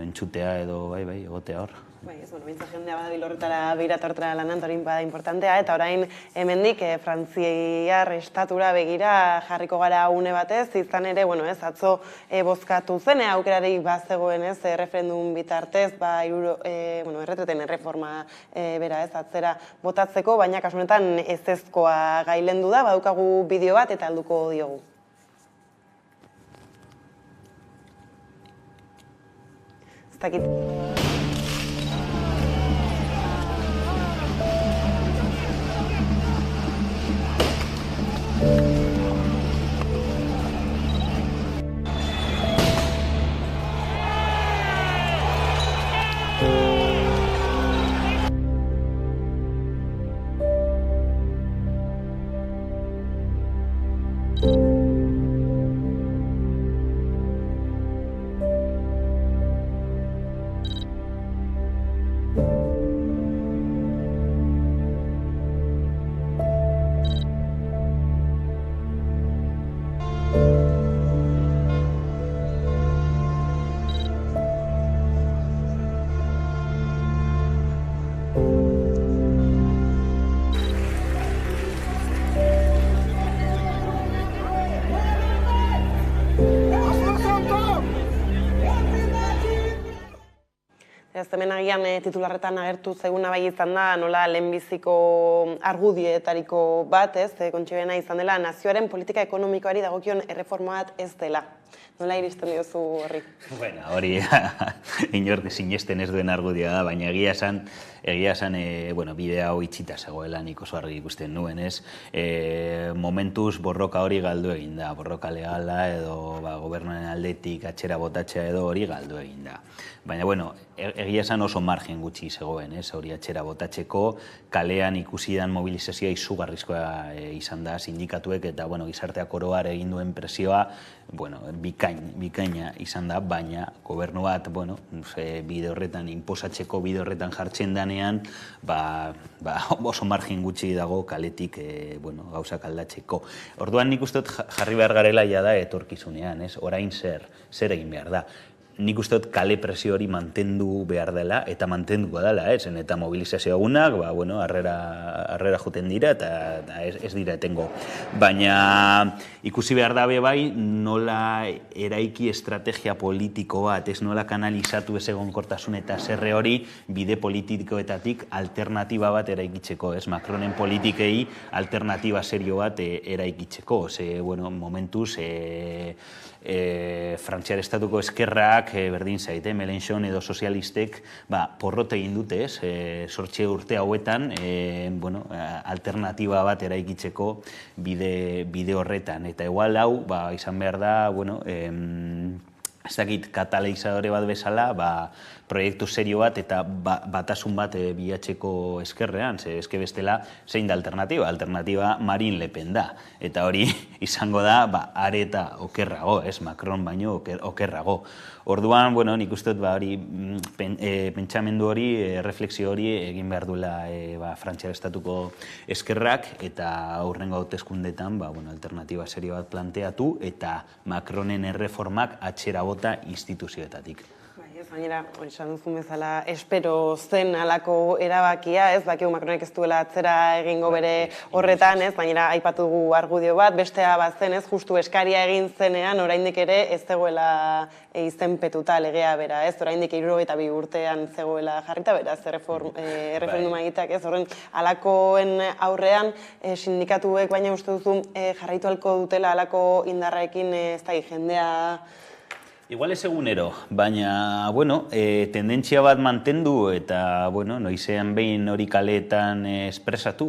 entzutea edo egotea hor. Bintza jendea badabil horretara biratortera lanan, horin bada importantea, eta orain hemendik frantziar estatura begira jarriko gara une batez, izan ere, atzo bozkatu zen, aukerari bazegoen referendum bitartez, erretreten erreforma bera atzera botatzeko, baina kasu honetan ezezkoa gailendu da, badukagu bideo bat eta helduko diogu. Ez dakit. Hemen agian titularretan agertu zaiguna bai izan da, nola lehenbiziko argudietariko bat, kontxibena izan dela, nazioaren politika ekonomikoari dagokion erreforma bat ez dela. Nola iristen diozu horri? Bueno, hori inork sinesten ez duen argudia da, baina egia esan, bidea hau itxita zegoela nik oso argi ikusten nuen, ez? Momentuz borroka hori galdu egin da, borroka legala edo gobernuaren aldetik atxera botatzea edo hori galdu egin da. Baina, egia esan oso margen gutxi zegoen, ez? Hori atxera botatzeko, kalean ikusidan mobilizazioa izugarrizkoa izan da sindikatuek eta, gizarteak oroar egin duen presioa, bikaina izan da, baina gobernu bat, bide horretan, inposatzeko bide horretan jartzen danean, oso margen gutxi dago kaletik gauzak aldatzeko. Orduan nik uste dut jarri behar garela da etorkizunean, orain zer egin behar da. Nik uste dut kale presio hori mantendu behar dela eta mantenduko dela, eta mobilizazio egunak, harrera juten dira eta ez dira etengo. Baina ikusi behar da bai nola eraiki estrategia politiko bat, ez nola kanalizatu ez egonkortasun eta zerre hori bide politikoetatik alternatiba bat eraikitzeko, ez Macronen politikei alternatiba serio bat eraikitzeko, momentuz Frantziar estatuko eskerrak berdin zaite, Mélenchon edo sozialistek porrot egin dute, sortxe urte hauetan alternatiba bat eraikitzeko bide horretan. Eta igual hau izan behar da, ez dakit katalizadore bat bezala, proiektu serio bat eta batasun bat bilatzeko eskerrean, eske bestela zein da alternatiba? Alternatiba Marine Le Pen da. Eta hori izango da areta okerrago, Macron baino okerrago. Orduan, nik uste dut pentsamendu hori, refleksio hori egin behar duela Frantziar estatuko eskerrak eta aurrengo hauteskundetan alternatiba serio bat planteatu eta Macronen erreformak atxera bota instituzioetatik. Gainera, esan duzun bezala, espero zen alako erabakia, bakigu Macronek ez duela atzera egingo bere horretan, baina aipatu dugu argudio bat, bestea bat zen, justu eskaria egin zenean, oraindik ere ez zegoela izenpetuta legea bera, oraindik 72 urtean zegoela jarrita, beraz, erreferenduma egiteak, horren alakoen aurrean sindikatuek, baina uste duzu jarraitu halko dutela alako indarraekin ez da jendea... Igual ez egunero, baina, tendentzia bat mantendu eta, noizean behin hori kaleetan espresatu,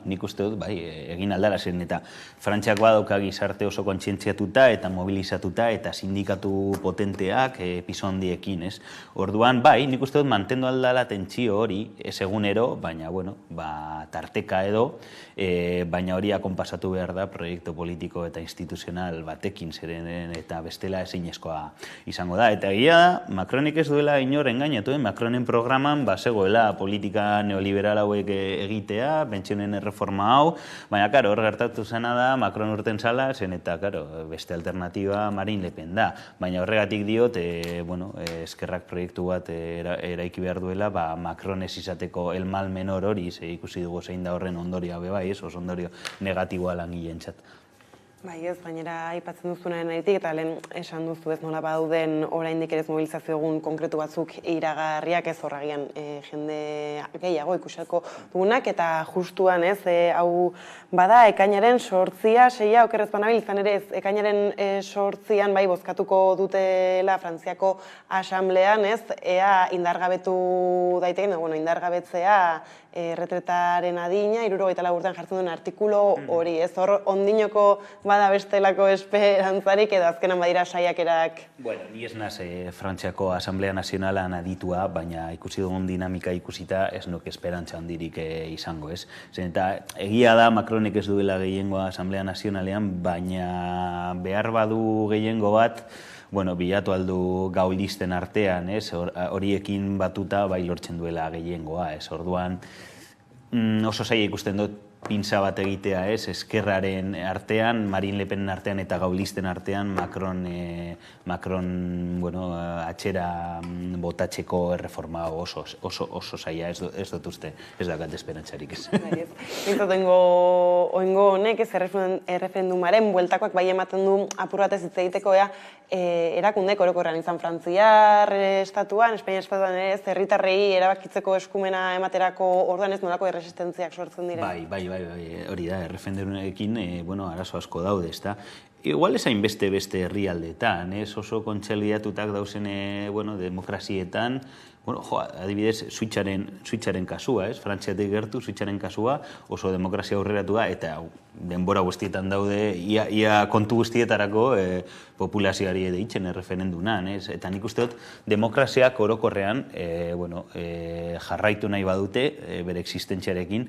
nik uste dut, egin aldara zen, eta Frantziak badauka gizarte oso kontzientziatuta eta mobilizatuta eta sindikatu potenteak pisondiekin, ez? Orduan, nik uste dut mantendu aldala tentsio hori, ez egunero, baina, tarteka edo, baina hori akonpasatu behar da proiektu politiko eta instituzional batekin zeren eta bestela ezinezkoa izango da. Eta egia da, Macronek ez duela inor engainatu, Macronen programan bazegoela politika neoliberal hauek egitea, pentsionen erreforma hau, baina, karo, hor gertatu zena da, Macron urten zala, zen eta, karo, beste alternatiba Marine Le Pen da. Baina horregatik diot, eskerrak proiektu bat eraiki behar duela, Macron ez izateko el mal menor hori, ikusi dugu zein da horren ondorioa bebai, oso ondorio negatiboa langileentzat. Bai ez, gainera aipatzen duzunaren aritik, eta lehen esan duzu ez nola badauden oraindik ere mobilizazio egun konkretu batzuk iragarriak ez horragian jende gehiago ikusiko dugunak, eta justuan ez, hau bada ekainaren 8, 6 okerrez banabil, izan ere ez, ekainaren 8 bai bozkatuko dutela Frantziako asamblean ez, ea indargabetu daiteken, indargabetzea erretretaren adina, 64 urtean jartzen duen artikulo hori, ez hor ondinoko bada bestelako esperantzarik edo azkenan badira saiakerak. Bueno, ni ez naz Frantziako Asamblea Nazionalan aditua, baina ikusi dugun dinamika ikusita ez nok esperantza handirik izango, ez? Zen eta egia da Macronek ez duela gehiengoa Asamblea Nazionalean, baina behar badu gehiengo bat, bilatu aldu gaulisten artean, ez? Horiekin batuta bai lortzen duela gehiengoa, ez? Orduan oso zaila ikusten dut pintza bat egitea, ez? Eskerraren artean, Marine Le Penen artean eta gaulisten artean Macron atxera botatzeko erreforma oso zaila, ez dut uste, ez dakat esperantzarik ez. Bintzat oingo honek ez erreferendumaren bueltakoak bai ematen du apur batez hitz egiteko erakundek orokorrean izan Frantziar estatuan, Espainia estatuan ere ez, herritarrei erabakitzeko eskumena ematerako orduan ez nolako erresistentziak sortzen diren. Bai, hori da, erreferendumekin arazo asko daude, ezta. Igual ez hainbeste beste herrialdeetan, oso kontsoliatutak dauzen demokrazietan, adibidez, Suitzaren kasua, Frantziatik gertu, Suitzaren kasua, oso demokrazia aurreratu da, eta denbora guztietan daude, ia kontu guztietarako populazioari deitzen erreferendunan, eta nik uste dut, demokraziak orokorrean, jarraitu nahi badute, bere existentziarekin,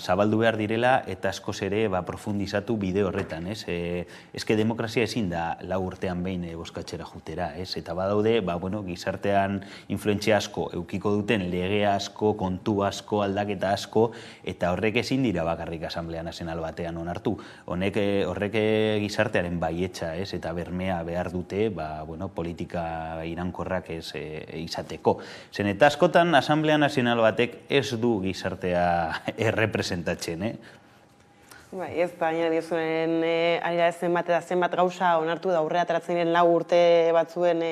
zabaldu behar direla, eta askoz ere profundizatu bide horretan, ezke demokrazia ezin da 4 urtean behin bozkatzera jutera, eta badaude, gizartean influentzia asko, eukiko duten lege asko, kontu asko, aldaketa asko, eta horrek ezin dira bakarrik Asamblea Nazional batean onartu. Horrek gizartearen baietza, eta bermea behar dute, politika irankorrak izateko. Zen eta askotan Asamblea Nazional batek ez du gizartea errepresentatzen, Ez da, baina diozunen arira zenbat eta zenbat gauza onartu da aurrera ateratzen diren 4 urte batzuen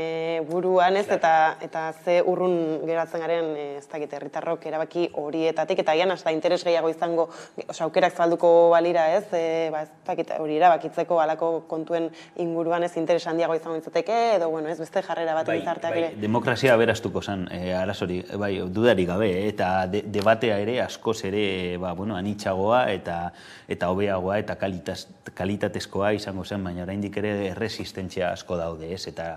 buruan ez, eta ze urrun geratzen garen ez dakit herritarrok erabaki horietatik, eta gian hasta interes gehiago izango, aukerak zabalduko balira ez, ez dakit hori erabakitzeko alako kontuen inguruan ez interes handiago izango izateke, edo ez beste jarrera bat gizarteak. Demokrazia aberaztuko zen, arazori, dudarik gabe, eta debatea ere askoz ere anitzagoa eta hobeagoa eta kalitatezkoa izango zen, baina oraindik ere erresistentzia asko daude, eta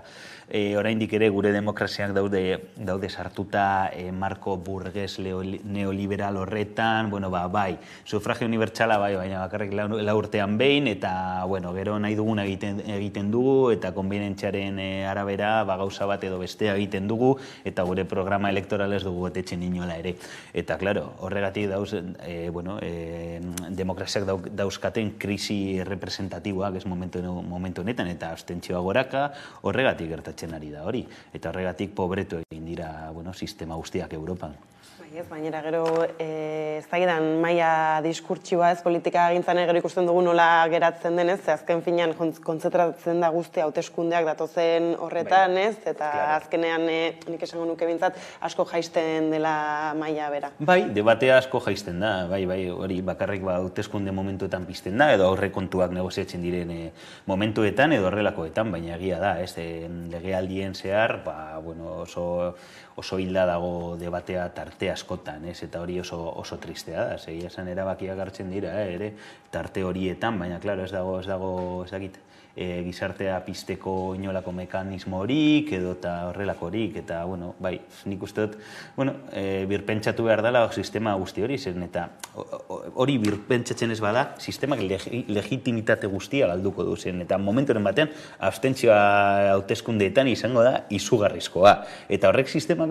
oraindik ere gure demokraziak daude sartuta marko burges neoliberal horretan, bai, sufragio unibertsala bai, baina bakarrik 4 urtean behin, eta gero nahi duguna egiten dugu, eta konbinentziaren arabera gauza bat edo bestea egiten dugu, eta gure programa elektoral ez dugu betetzen inola ere. Eta, klaro, horregatik demokraziak dauzkaten krisi representatiboak ez momentu honetan, eta abstentzioa goraka horregatik gertatzen ari da hori. Eta horregatik pobretu egin dira sistema guztiak Europan. Baina gero ez dakidan maila diskurtsioa ez politika gintzan gero ikusten dugu nola geratzen denez, azken finean kontzentratzen da guzti hauteskundeak datozen horretan ez, eta azkenean nik esango nuke bintzat asko jaisten dela maila bera. Bai, debatea asko jaisten da, hori bakarrik hauteskunde momentuetan pizten da, edo aurrekontuak negoziatzen diren momentuetan edo horrelakoetan, baina egia da, legealdien zehar, oso hilda dago debatea tarte askotan, eta hori oso tristea da, egia esan erabakiak hartzen dira, tarte horietan, baina, klaro, ez dago, gizartea pizteko inolako mekanismorik edo eta horrelakorik, eta, bueno, bai, nik uste dut, bueno, birpentsatu behar dela sistema guzti hori zen, eta hori birpentsatzen ez bada, sistemak legitimitate guztia galduko du zen, eta momenturen batean, abstentzioa hauteskundeetan izango da izugarrizkoa. Eta horrek sistemak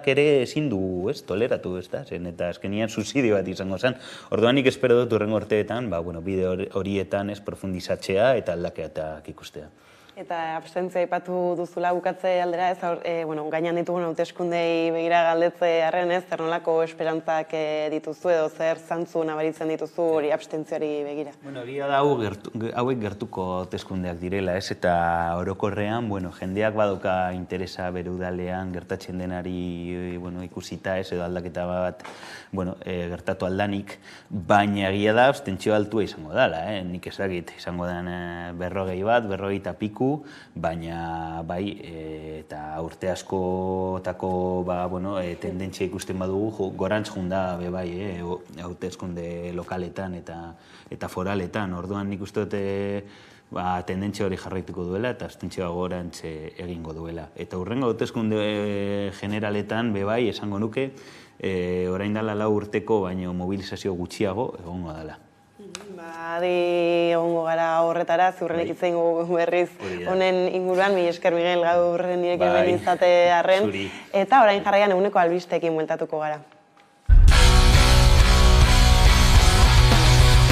ere ezin du, toleratu, ez da, zen, eta azkenian suizidio bat izango zen. Orduan nik espero dut urrengo urteetan, bide horietan ez profundizatzea eta aldaketak ikustea. Eta abstentzia aipatu duzula bukatze aldera, gainan ditugun hauteskundei begira galdetze arren ez, zer nolako esperantzak dituzu edo zer zantzu nabaritzen dituzu hori abstentzioari begira? Egia da hauek gertuko hauteskundeak direla, ez, eta orokorrean, jendeak badoka interesa bere udalean gertatzen denari ikusita, ez, edo aldaketa bat gertatu aldanik, baina egia da abstentzio altua izango dela, nik ezagit, izango den 40 bat, 40 piku, baina bai, eta urte askotako tendentzia ikusten badugu, gorantz junda bai, hauteskunde lokaletan eta foraletan. Orduan nik uste dut tendentzia hori jarraituko duela eta abstentzioa gorantz egingo duela. Eta hurrengo hauteskunde generaletan bai, esango nuke, orain dela 4 urteko, baino mobilizazio gutxiago egongo dela. Adi egongo gara horretara, ziurrenik itzen berriz honen inguruan, mila esker Miguel gaur nirekin hemen izate arren. Eta orain jarraian eguneko albisteekin bueltatuko gara.